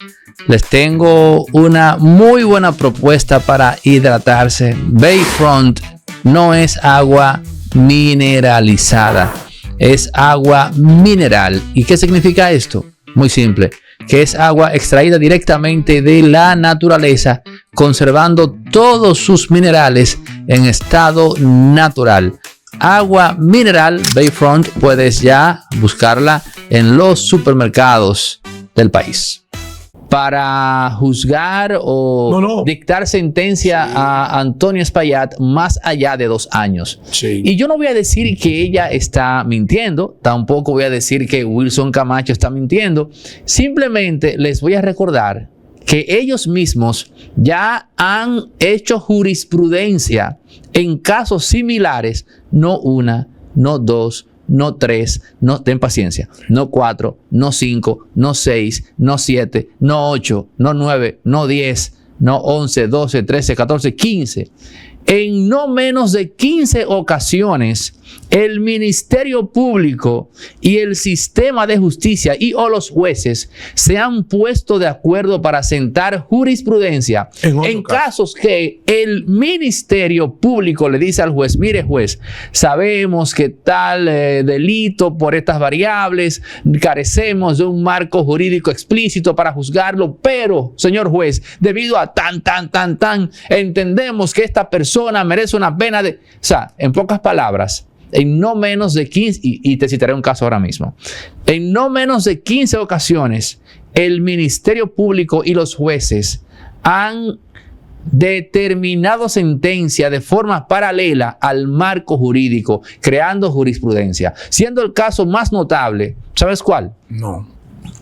Les tengo una muy buena propuesta para hidratarse. Bayfront no es agua mineralizada, es agua mineral. ¿Y qué significa esto? Muy simple, que es agua extraída directamente de la naturaleza, conservando todos sus minerales en estado natural. Agua mineral Bayfront, puedes ya buscarla en los supermercados del país. Para juzgar o dictar sentencia a Antonio Espaillat más allá de 2 años. Y yo no voy a decir que ella está mintiendo, tampoco voy a decir que Wilson Camacho está mintiendo. Simplemente les voy a recordar que ellos mismos ya han hecho jurisprudencia en casos similares, no una, no 2, no 3, no, ten paciencia, no 4, no 5, no 6, no 7, no 8, no 9, no 10, no 11, 12, 13, 14, 15. En no menos de 15 ocasiones, el Ministerio Público y el sistema de justicia o los jueces se han puesto de acuerdo para sentar jurisprudencia en casos que el Ministerio Público le dice al juez: mire juez, sabemos que tal delito por estas variables, carecemos de un marco jurídico explícito para juzgarlo, pero señor juez, debido a tan, entendemos que esta persona merece una pena de... O sea, en pocas palabras, en no menos de 15, y te citaré un caso ahora mismo, en no menos de 15 ocasiones, el Ministerio Público y los jueces han determinado sentencia de forma paralela al marco jurídico, creando jurisprudencia. Siendo el caso más notable, ¿sabes cuál? No.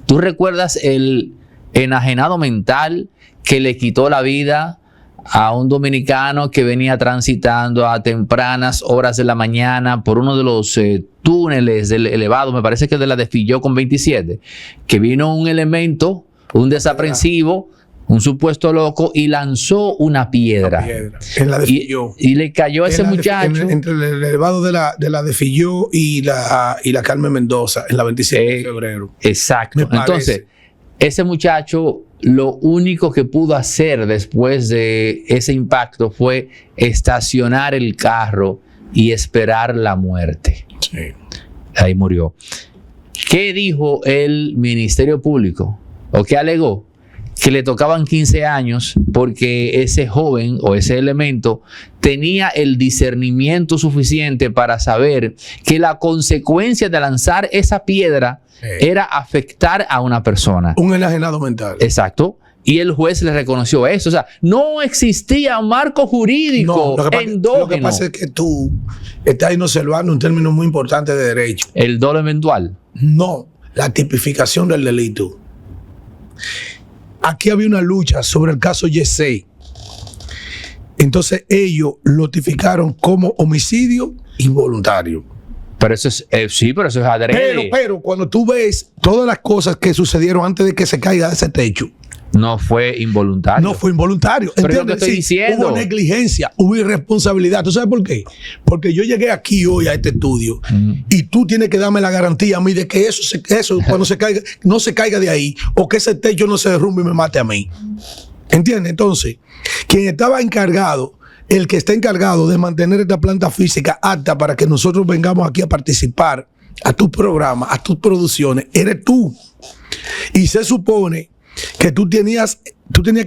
¿Tú recuerdas el enajenado mental que le quitó la vida a un dominicano que venía transitando a tempranas horas de la mañana por uno de los túneles del elevado, me parece que de la de Filló con 27, que vino un elemento, un desaprensivo, un supuesto loco, y lanzó una piedra. En la de Filló. Y le cayó a ese muchacho. Entre el elevado de la de Filló y la Carmen Mendoza, en la 27 de febrero. Exacto. Entonces, ese muchacho, lo único que pudo hacer después de ese impacto fue estacionar el carro y esperar la muerte. Sí. Ahí murió. ¿Qué dijo el Ministerio Público? ¿O qué alegó? Que le tocaban 15 años porque ese joven o ese elemento tenía el discernimiento suficiente para saber que la consecuencia de lanzar esa piedra era afectar a una persona. Un enajenado mental. Exacto. Y el juez le reconoció eso. O sea, no existía un marco jurídico endógeno. Lo que pasa es que tú estás observando un término muy importante de derecho. ¿El dolo eventual? No, la tipificación del delito. Aquí había una lucha sobre el caso Yesey. Entonces ellos lo tipificaron como homicidio involuntario. Pero eso es, sí, pero eso es adrede. Pero cuando tú ves todas las cosas que sucedieron antes de que se caiga de ese techo, No fue involuntario. No fue involuntario. Pero es lo que ¿Entiendes? estoy diciendo. Hubo negligencia, hubo irresponsabilidad. ¿Tú sabes por qué? Porque yo llegué aquí hoy a este estudio y tú tienes que darme la garantía a mí de que eso cuando se caiga, no se caiga de ahí, o que ese techo no se derrumbe y me mate a mí. ¿Entiendes? Entonces, quien estaba encargado, el que está encargado de mantener esta planta física apta para que nosotros vengamos aquí a participar a tus programas, a tus producciones, eres tú. Y se supone que tú tenías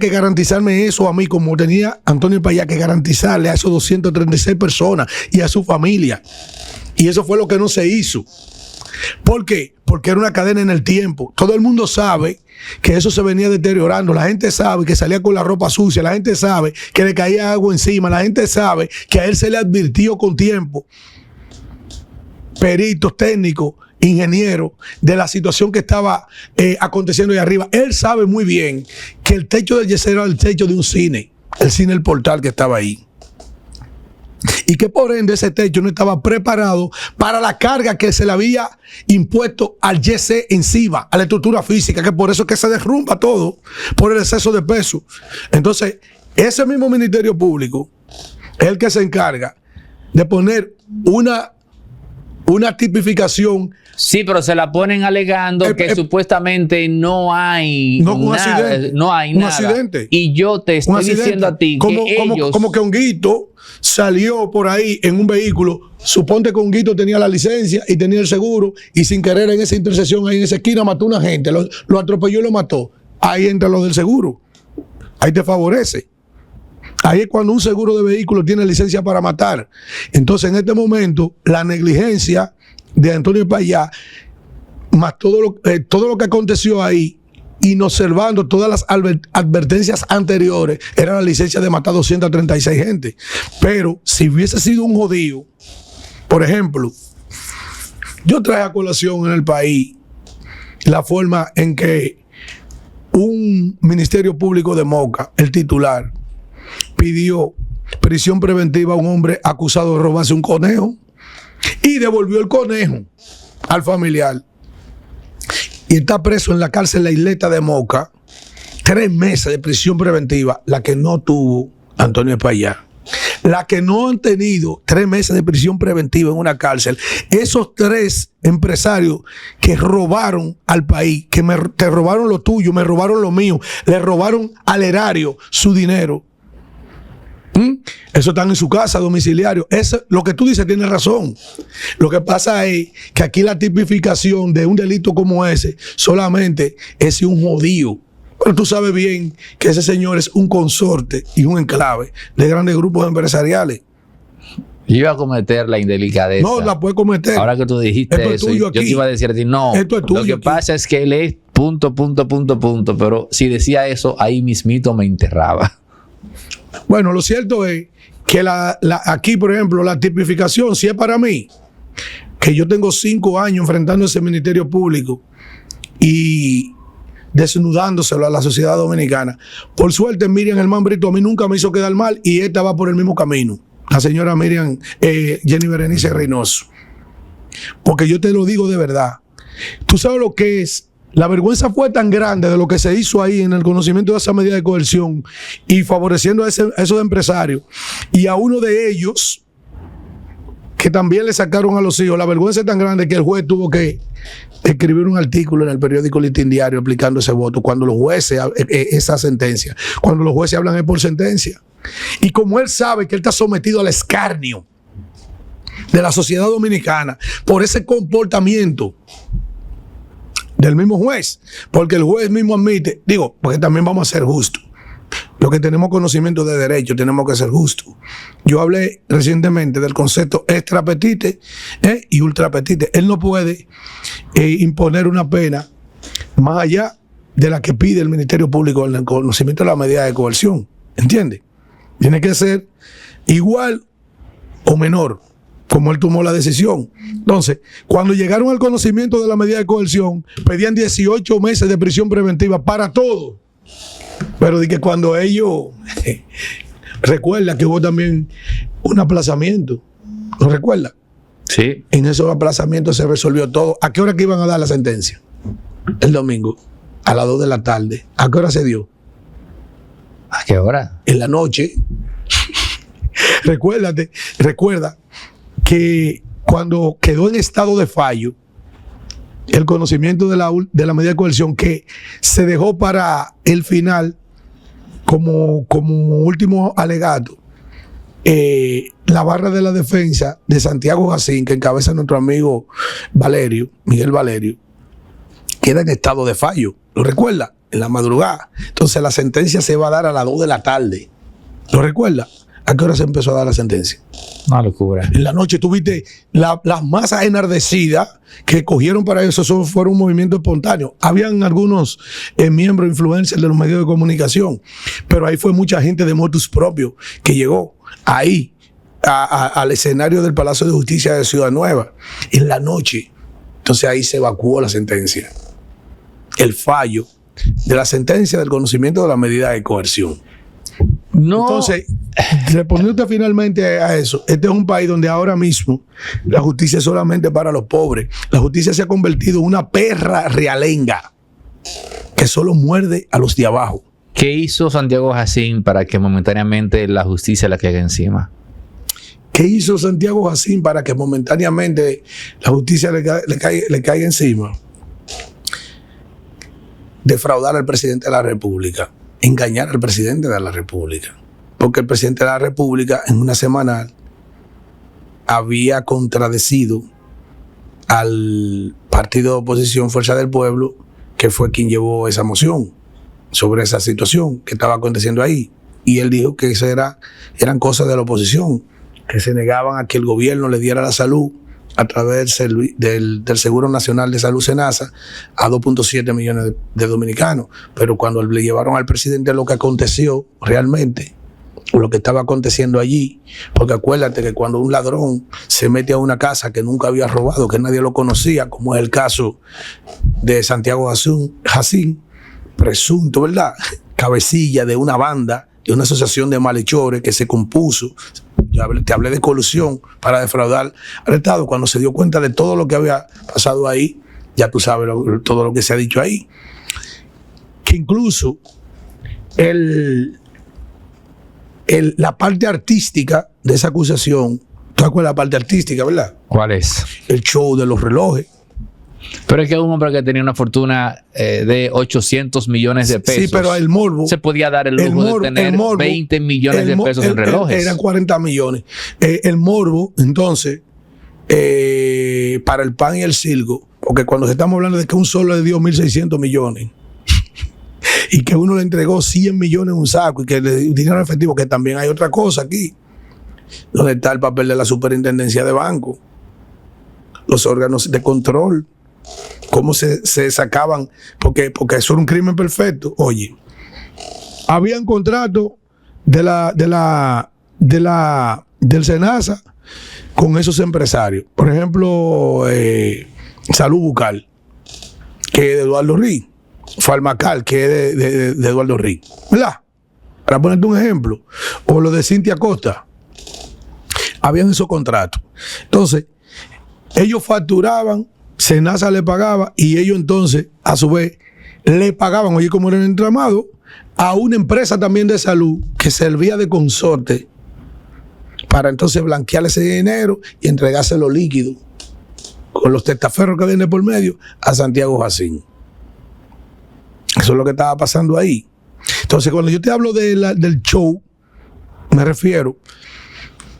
que garantizarme eso a mí, como tenía Antonio Payá que garantizarle a esos 236 personas y a su familia. Y eso fue lo que no se hizo. ¿Por qué? Porque era una cadena en el tiempo. Todo el mundo sabe que eso se venía deteriorando. La gente sabe que salía con la ropa sucia. La gente sabe que le caía agua encima. La gente sabe que a él se le advirtió con tiempo, peritos, técnicos, ingenieros, de la situación que estaba aconteciendo ahí arriba. Él sabe muy bien que el techo del Yesero era el techo de un cine, el cine El Portal que estaba ahí. Y que por ende ese techo no estaba preparado para la carga que se le había impuesto al YC encima, a la estructura física, que por eso es que se derrumba todo, por el exceso de peso. Entonces, ese mismo Ministerio Público es el que se encarga de poner una tipificación. Sí, pero se la ponen alegando que supuestamente no hay nada. No hay nada. Accidente. Y yo te estoy diciendo a ti como que Honguito salió por ahí en un vehículo. Suponte que Honguito tenía la licencia y tenía el seguro y sin querer en esa intersección, ahí en esa esquina, mató a una gente. Lo atropelló y lo mató. Ahí entra lo del seguro. Ahí te favorece. Ahí es cuando un seguro de vehículo tiene licencia para matar. Entonces, en este momento, la negligencia de Antonio Payá, más todo lo que aconteció ahí, inobservando todas las advertencias anteriores, era la licencia de matar 236 gente. Pero si hubiese sido un jodido, por ejemplo, yo traje a colación en el país la forma en que un Ministerio Público de Moca, el titular, pidió prisión preventiva a un hombre acusado de robarse un conejo y devolvió el conejo al familiar. Y está preso en la cárcel La Isleta de Moca, 3 meses de prisión preventiva, la que no tuvo Antonio Payá. La que no han tenido 3 meses de prisión preventiva en una cárcel, esos 3 empresarios que robaron al país, que te robaron lo tuyo, me robaron lo mío, le robaron al erario su dinero. Eso están en su casa, domiciliario. Lo que tú dices tiene razón. Lo que pasa es que aquí la tipificación de un delito como ese solamente es un jodido. Pero tú sabes bien que ese señor es un consorte y un enclave de grandes grupos empresariales. Yo iba a cometer la indelicadeza. No, la puede cometer. Ahora que tú dijiste eso, yo te iba a decir a ti, no. Esto es tuyo. Lo que pasa es que él es punto. Pero si decía eso, ahí mismito me enterraba. Bueno, lo cierto es que aquí, por ejemplo, la tipificación, si es para mí, que yo tengo 5 años enfrentando ese Ministerio Público y desnudándoselo a la sociedad dominicana. Por suerte, Miriam Germán Brito a mí nunca me hizo quedar mal y esta va por el mismo camino. La señora Miriam Jenny Berenice Reynoso. Porque yo te lo digo de verdad. Tú sabes lo que es. La vergüenza fue tan grande de lo que se hizo ahí en el conocimiento de esa medida de coerción y favoreciendo a esos empresarios y a uno de ellos que también le sacaron a los hijos. La vergüenza es tan grande que el juez tuvo que escribir un artículo en el periódico Listín Diario aplicando ese voto cuando los jueces, esa sentencia, cuando los jueces hablan es por sentencia. Y como él sabe que él está sometido al escarnio de la sociedad dominicana por ese comportamiento del mismo juez, porque el juez mismo admite, porque también vamos a ser justos. Los que tenemos conocimiento de derecho tenemos que ser justos. Yo hablé recientemente del concepto extra petite y ultra petite. Él no puede imponer una pena más allá de la que pide el Ministerio Público en el conocimiento de la medida de coerción. ¿Entiendes? Tiene que ser igual o menor, como él tomó la decisión. Entonces, cuando llegaron al conocimiento de la medida de coerción, pedían 18 meses de prisión preventiva para todo. Pero de que cuando ellos recuerda que hubo también un aplazamiento, ¿lo recuerda? Sí. En esos aplazamientos se resolvió todo. ¿A qué hora que iban a dar la sentencia? El domingo, a las 2 de la tarde. ¿A qué hora se dio? ¿A qué hora? En la noche. Recuerda que cuando quedó en estado de fallo el conocimiento de la medida de coerción, que se dejó para el final como último alegato, la barra de la defensa de Santiago Jacín, que encabeza nuestro amigo Miguel Valerio, queda en estado de fallo. ¿Lo recuerda? En la madrugada. Entonces la sentencia se va a dar a las 2 de la tarde. ¿Lo recuerda? ¿A qué hora se empezó a dar la sentencia? Una locura. En la noche tuviste las masas enardecidas que cogieron para eso. Eso fue un movimiento espontáneo. Habían algunos miembros influencers de los medios de comunicación, pero ahí fue mucha gente de motus propio que llegó ahí al escenario del Palacio de Justicia de Ciudad Nueva en la noche. Entonces ahí se evacuó la sentencia. El fallo de la sentencia del conocimiento de la medida de coerción. No. Entonces, respondiendo finalmente a eso, este es un país donde ahora mismo la justicia es solamente para los pobres. La justicia se ha convertido en una perra realenga que solo muerde a los de abajo. ¿Qué hizo Santiago Jacín para que momentáneamente la justicia le caiga encima? ¿Qué hizo Santiago Jacín para que momentáneamente la justicia le caiga encima? Defraudar al presidente de la República, engañar al presidente de la República. Porque el presidente de la República en una semanal había contradecido al partido de oposición Fuerza del Pueblo, que fue quien llevó esa moción sobre esa situación que estaba aconteciendo ahí. Y él dijo que eso eran cosas de la oposición, que se negaban a que el gobierno le diera la salud a través del Seguro Nacional de Salud SENASA a 2.7 millones de dominicanos. Pero cuando le llevaron al presidente lo que aconteció realmente, o lo que estaba aconteciendo allí, porque acuérdate que cuando un ladrón se mete a una casa que nunca había robado, que nadie lo conocía, como es el caso de Santiago Jacín, presunto, ¿verdad?, cabecilla de una banda, de una asociación de malhechores que se compuso, te hablé de colusión para defraudar al Estado. Cuando se dio cuenta de todo lo que había pasado ahí, ya tú sabes todo lo que se ha dicho ahí, que incluso la parte artística de esa acusación, ¿tú acuerdas la parte artística, verdad? ¿Cuál es? El show de los relojes. Pero es que un hombre que tenía una fortuna de 800 millones de pesos. Sí, pero el morbo. Se podía dar el lujo de tener 20 millones de pesos en relojes. Eran 40 millones. El morbo, entonces, para el pan y el circo, porque cuando estamos hablando de que un solo le dio 1.600 millones y que uno le entregó 100 millones en un saco y que le dio dinero efectivo, que también hay otra cosa aquí, donde está el papel de la superintendencia de banco, los órganos de control, cómo se sacaban, porque eso era un crimen perfecto. Oye, habían contratos del SENASA con esos empresarios. Por ejemplo, Salud Bucal, que es de Eduardo Rí, Farmacal, que es de Eduardo Rí, ¿verdad? Para ponerte un ejemplo. O lo de Cintia Costa. Habían esos contratos. Entonces, ellos facturaban, SENASA le pagaba y ellos entonces, a su vez, le pagaban, oye, como era el entramado, a una empresa también de salud que servía de consorte para entonces blanquear ese dinero y entregárselo líquido con los testaferros que vienen por medio a Santiago Jacín. Eso es lo que estaba pasando ahí. Entonces, cuando yo te hablo del show, me refiero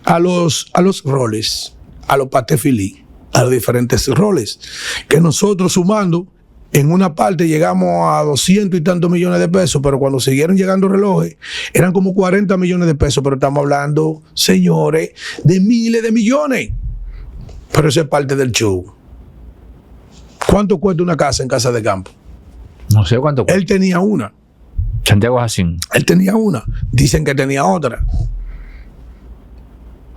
a los roles, a los patefilí, a los diferentes roles, que nosotros sumando, en una parte llegamos a 200 y tantos millones de pesos, pero cuando siguieron llegando relojes, eran como 40 millones de pesos, pero estamos hablando, señores, de miles de millones. Pero eso es parte del show. ¿Cuánto cuesta una casa en Casa de Campo? No sé cuánto cuesta. Él tenía una. Santiago Jacín. Él tenía una. Dicen que tenía otra.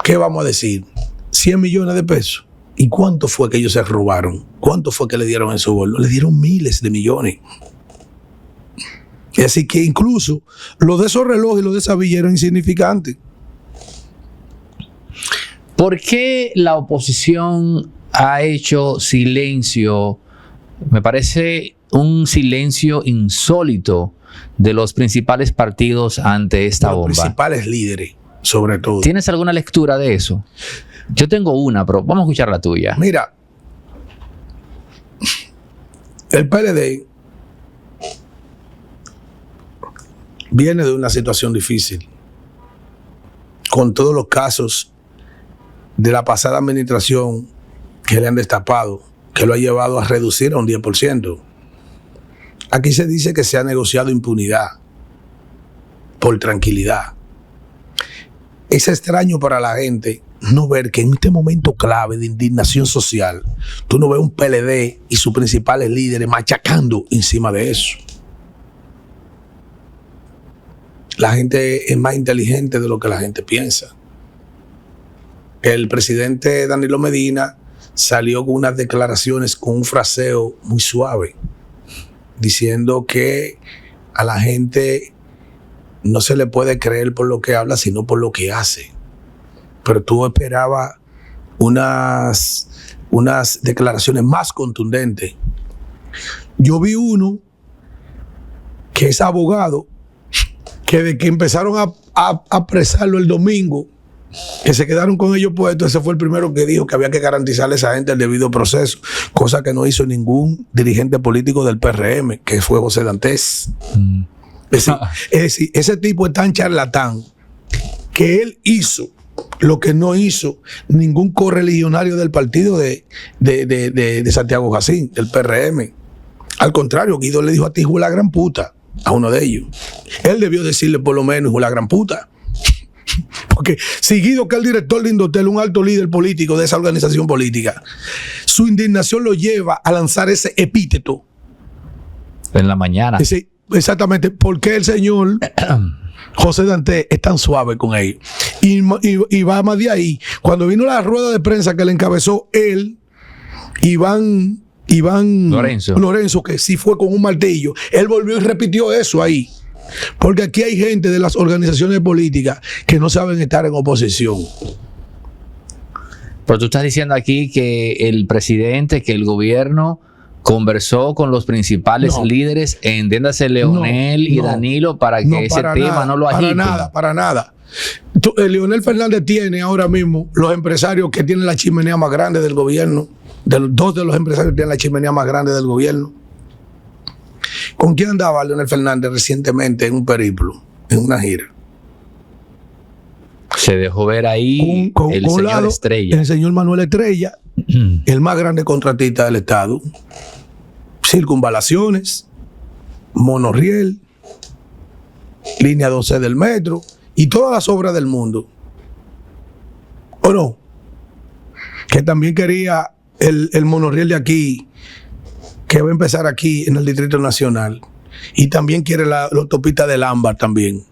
¿Qué vamos a decir? 100 millones de pesos. ¿Y cuánto fue que ellos se robaron? ¿Cuánto fue que le dieron en su bolso? Le dieron miles de millones. Así que incluso lo de esos relojes y lo de esa villa eran insignificantes. ¿Por qué la oposición ha hecho silencio? Me parece un silencio insólito de los principales partidos ante esta bomba. Los principales líderes, sobre todo. ¿Tienes alguna lectura de eso? Yo tengo una, pero vamos a escuchar la tuya. Mira, el PLD viene de una situación difícil, con todos los casos de la pasada administración que le han destapado, que lo ha llevado a reducir a un 10%. Aquí se dice que se ha negociado impunidad por tranquilidad. Es extraño para la gente no ver que en este momento clave de indignación social, tú no ves un PLD y sus principales líderes machacando encima de eso. La gente es más inteligente de lo que la gente piensa. El presidente Danilo Medina salió con unas declaraciones con un fraseo muy suave, diciendo que a la gente no se le puede creer por lo que habla, sino por lo que hace. Pero tú esperabas unas declaraciones más contundentes. Yo vi uno que es abogado, que de que empezaron a apresarlo el domingo, que se quedaron con ellos puestos, ese fue el primero que dijo que había que garantizarle a esa gente el debido proceso, cosa que no hizo ningún dirigente político del PRM, que fue José Dantes. Es decir, ese tipo es tan charlatán que él hizo lo que no hizo ningún correligionario del partido de Santiago Jacín, del PRM. Al contrario, Guido le dijo a ti, hijo de la gran puta, a uno de ellos. Él debió decirle por lo menos, hijo de la gran puta. Porque si Guido, que es el director de Indotel, un alto líder político de esa organización política, su indignación lo lleva a lanzar ese epíteto. En la mañana. Exactamente, porque el señor José Dantes es tan suave con ellos. Y va más de ahí. Cuando vino la rueda de prensa que le encabezó él, Iván Lorenzo, que sí fue con un martillo, él volvió y repitió eso ahí. Porque aquí hay gente de las organizaciones políticas que no saben estar en oposición. Pero tú estás diciendo aquí que el presidente, que el gobierno conversó con los principales líderes, entiéndase Leonel y Danilo, para que ese tema no lo agiten. Para nada. Leonel Fernández tiene ahora mismo los empresarios que tienen la chimenea más grande del gobierno. Dos de los empresarios tienen la chimenea más grande del gobierno. ¿Con quién andaba Leonel Fernández recientemente en un periplo, en una gira? Se dejó ver ahí el señor Estrella. El señor Manuel Estrella, el más grande contratista del Estado. Circunvalaciones, monorriel, línea 12 del metro y todas las obras del mundo. ¿O no? Que también quería el monorriel de aquí, que va a empezar aquí en el Distrito Nacional. Y también quiere la autopista del Ámbar también.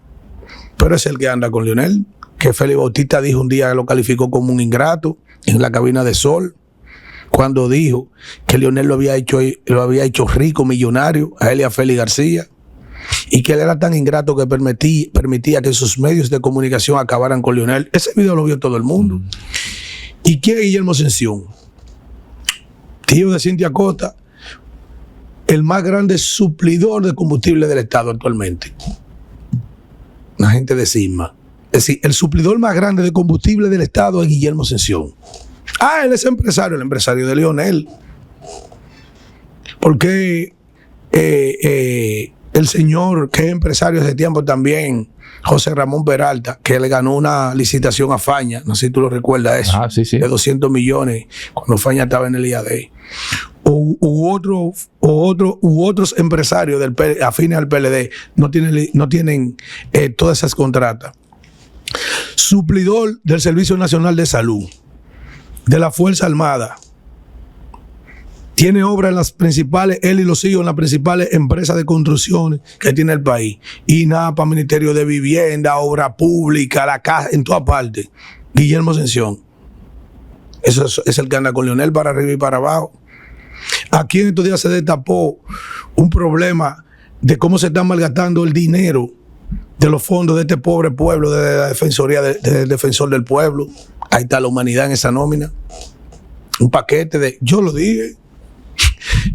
Pero es el que anda con Leonel, que Félix Bautista dijo un día que lo calificó como un ingrato en la cabina de Sol, cuando dijo que Leonel lo había hecho rico, millonario, a él y a Félix García, y que él era tan ingrato que permitía que sus medios de comunicación acabaran con Leonel. Ese video lo vio todo el mundo. ¿Y quién es Guillermo Ascensión? Tío de Cintia Costa, el más grande suplidor de combustible del Estado actualmente. Una gente de Sigma. Es decir, el suplidor más grande de combustible del Estado es Guillermo Ascensión. Él es empresario, el empresario de Leonel. Porque el señor que es empresario hace tiempo también, José Ramón Peralta, que le ganó una licitación a Faña, no sé si tú lo recuerdas eso, sí. de 200 millones cuando Faña estaba en el IAD. U otros empresarios afines al PLD no tienen todas esas contratas. Suplidor del Servicio Nacional de Salud, de la Fuerza Armada. Tiene obra en las principales, él y los hijos en las principales empresas de construcciones que tiene el país. INAPA, Ministerio de Vivienda, Obra Pública, la Caja, en todas partes. Guillermo Ascensión. Eso es el que anda con Leonel para arriba y para abajo. Aquí en estos días se destapó un problema de cómo se está malgastando el dinero de los fondos de este pobre pueblo, de la Defensoría del Defensor del Pueblo. Ahí está la humanidad en esa nómina. Un paquete de... Yo lo dije.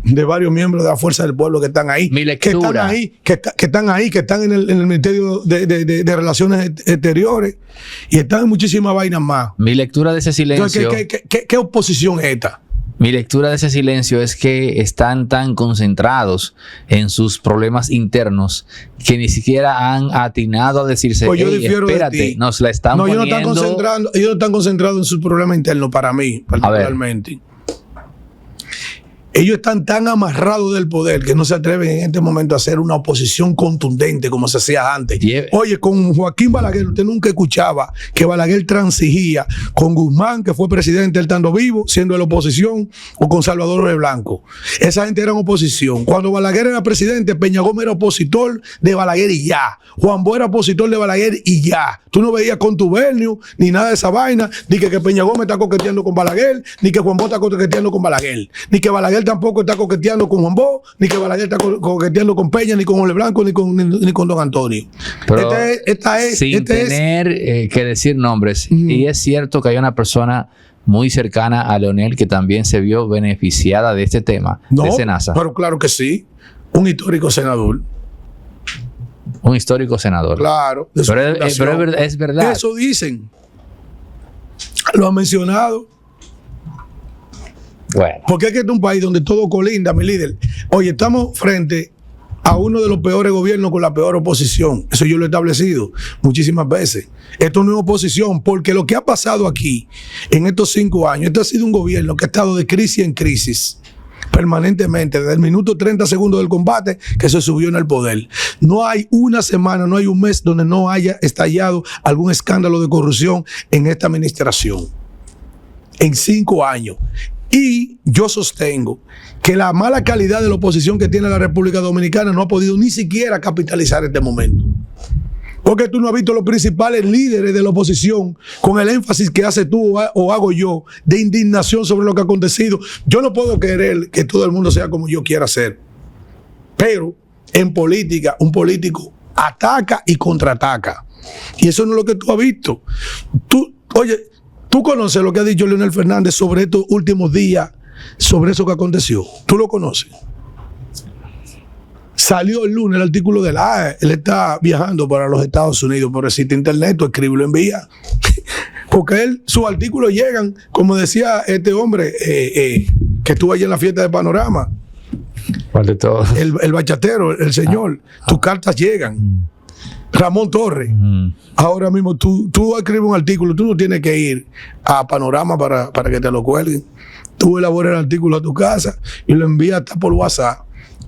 de varios miembros de la Fuerza del Pueblo que están ahí. Mi lectura. Que están en el Ministerio de Relaciones Exteriores y están en muchísimas vainas más. Mi lectura de ese silencio. Entonces, ¿qué oposición es esta? Mi lectura de ese silencio es que están tan concentrados en sus problemas internos que ni siquiera han atinado a decirse, Pues yo difiero espérate, de ti. nos la están poniendo. Ellos no están concentrados en sus problemas internos, para mí, particularmente. Ellos están tan amarrados del poder que no se atreven en este momento a hacer una oposición contundente como se hacía antes. Oye, con Joaquín Balaguer, usted nunca escuchaba que Balaguer transigía con Guzmán, que fue presidente, él estando vivo, siendo de la oposición, o con Salvador de Blanco. Esa gente era oposición. Cuando Balaguer era presidente, Peña Gómez era opositor de Balaguer y ya. Juan Bosch era opositor de Balaguer y ya. Tú no veías contubernio, ni nada de esa vaina, ni que Peña Gómez está coqueteando con Balaguer, ni que Juan Bosch está coqueteando con Balaguer, ni que Balaguer tampoco está coqueteando con Juan Bosch, ni que Balaguer está coqueteando con Peña, ni con Ole Blanco, ni con Don Antonio. Pero sin tener que decir nombres. Y es cierto que hay una persona muy cercana a Leonel que también se vio beneficiada de este tema, de Senasa. Pero claro que sí. Un histórico senador. Un histórico senador. Claro. Pero es verdad. Eso dicen. Lo han mencionado. Bueno. Porque es que este es un país donde todo colinda, mi líder. Oye, estamos frente a uno de los peores gobiernos con la peor oposición. Eso yo lo he establecido muchísimas veces. Esto no es oposición, porque lo que ha pasado aquí en estos 5 años, este ha sido un gobierno que ha estado de crisis en crisis permanentemente, desde el minuto 30 segundos del combate que se subió en el poder. No hay una semana, no hay un mes donde no haya estallado algún escándalo de corrupción en esta administración. En 5 años. Y yo sostengo que la mala calidad de la oposición que tiene la República Dominicana no ha podido ni siquiera capitalizar este momento. Porque tú no has visto los principales líderes de la oposición con el énfasis que haces tú o hago yo de indignación sobre lo que ha acontecido. Yo no puedo querer que todo el mundo sea como yo quiera ser. Pero en política, un político ataca y contraataca. Y eso no es lo que tú has visto. Tú conoces lo que ha dicho Leonel Fernández sobre estos últimos días, sobre eso que aconteció. ¿Tú lo conoces? Salió el lunes el artículo de él está viajando para los Estados Unidos, pero existe internet, tú escríbelo, envía. Porque sus artículos llegan, como decía este hombre que estuvo allí en la fiesta de Panorama. ¿Cuál de todos? El bachatero, el señor. Tus cartas llegan. Ramón Torres. Ahora mismo tú escribes un artículo, tú no tienes que ir a Panorama para que te lo cuelguen. Tú elaboras el artículo a tu casa y lo envías hasta por WhatsApp,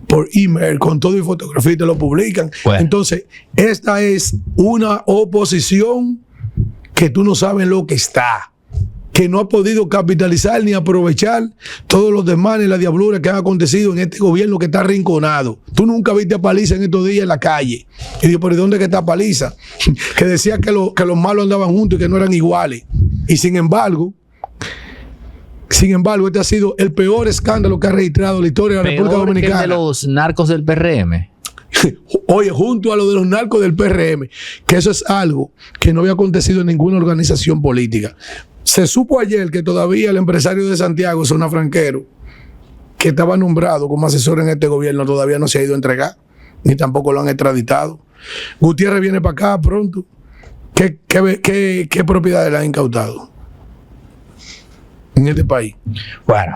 por email, con todo y fotografía y te lo publican. Bueno. Entonces, esta es una oposición que tú no sabes lo que está, que no ha podido capitalizar ni aprovechar todos los desmanes y la diablura que han acontecido en este gobierno que está arrinconado. Tú nunca viste a Paliza en estos días en la calle. Y digo, ¿pero de dónde que está Paliza? Que decía que los malos andaban juntos y que no eran iguales. Y sin embargo, este ha sido el peor escándalo que ha registrado la historia de la República Dominicana. Que de los narcos del PRM. Oye, junto a lo de los narcos del PRM, que eso es algo que no había acontecido en ninguna organización política. Se supo ayer que todavía el empresario de Santiago, Zona Franquero, que estaba nombrado como asesor en este gobierno, todavía no se ha ido a entregar, ni tampoco lo han extraditado. Gutiérrez viene para acá pronto. ¿Qué propiedades le han incautado en este país? Bueno,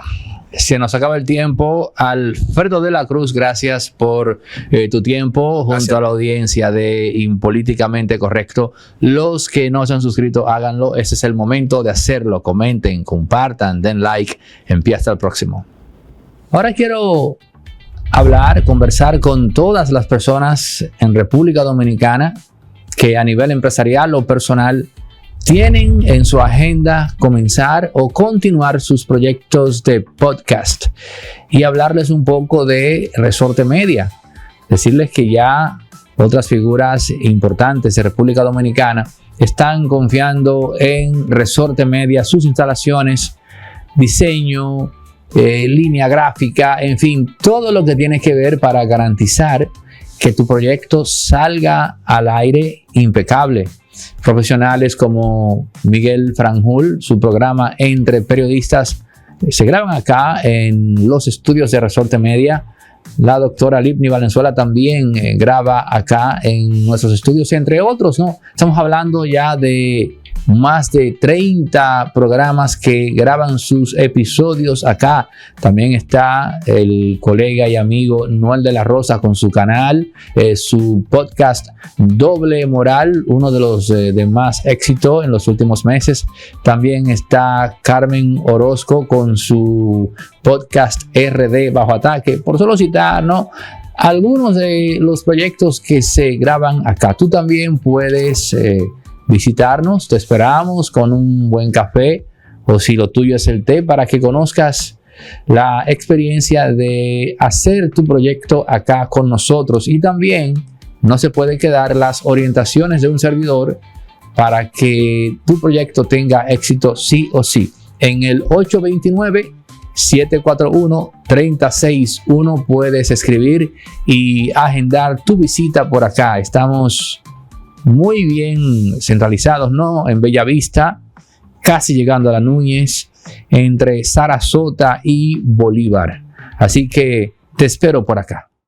se nos acaba el tiempo. Alfredo de la Cruz, gracias por tu tiempo junto a la audiencia de Impolíticamente Correcto. Los que no se han suscrito, háganlo. Este es el momento de hacerlo. Comenten, compartan, den like. Empieza hasta el próximo. Ahora quiero conversar con todas las personas en República Dominicana que a nivel empresarial o personal tienen en su agenda comenzar o continuar sus proyectos de podcast y hablarles un poco de Resorte Media. Decirles que ya otras figuras importantes de República Dominicana están confiando en Resorte Media, sus instalaciones, diseño, línea gráfica, en fin, todo lo que tiene que ver para garantizar que tu proyecto salga al aire impecable. Profesionales como Miguel Franjul, su programa Entre Periodistas, se graban acá en los estudios de Resorte Media. La doctora Lipni Valenzuela también graba acá en nuestros estudios, entre otros, ¿no? Estamos hablando ya de más de 30 programas que graban sus episodios acá. También está el colega y amigo Noel de la Rosa con su canal, su podcast Doble Moral, uno de los de más éxito en los últimos meses. También está Carmen Orozco con su podcast RD Bajo Ataque, por solo citar, ¿no?, algunos de los proyectos que se graban acá. Tú también puedes visitarnos, te esperamos con un buen café, o si lo tuyo es el té, para que conozcas la experiencia de hacer tu proyecto acá con nosotros. Y también no se puede quedar las orientaciones de un servidor para que tu proyecto tenga éxito sí o sí. En el 829-741-361 puedes escribir y agendar tu visita por acá. Estamos muy bien centralizados, ¿no?, en Bellavista, casi llegando a la Núñez, entre Sarasota y Bolívar. Así que te espero por acá.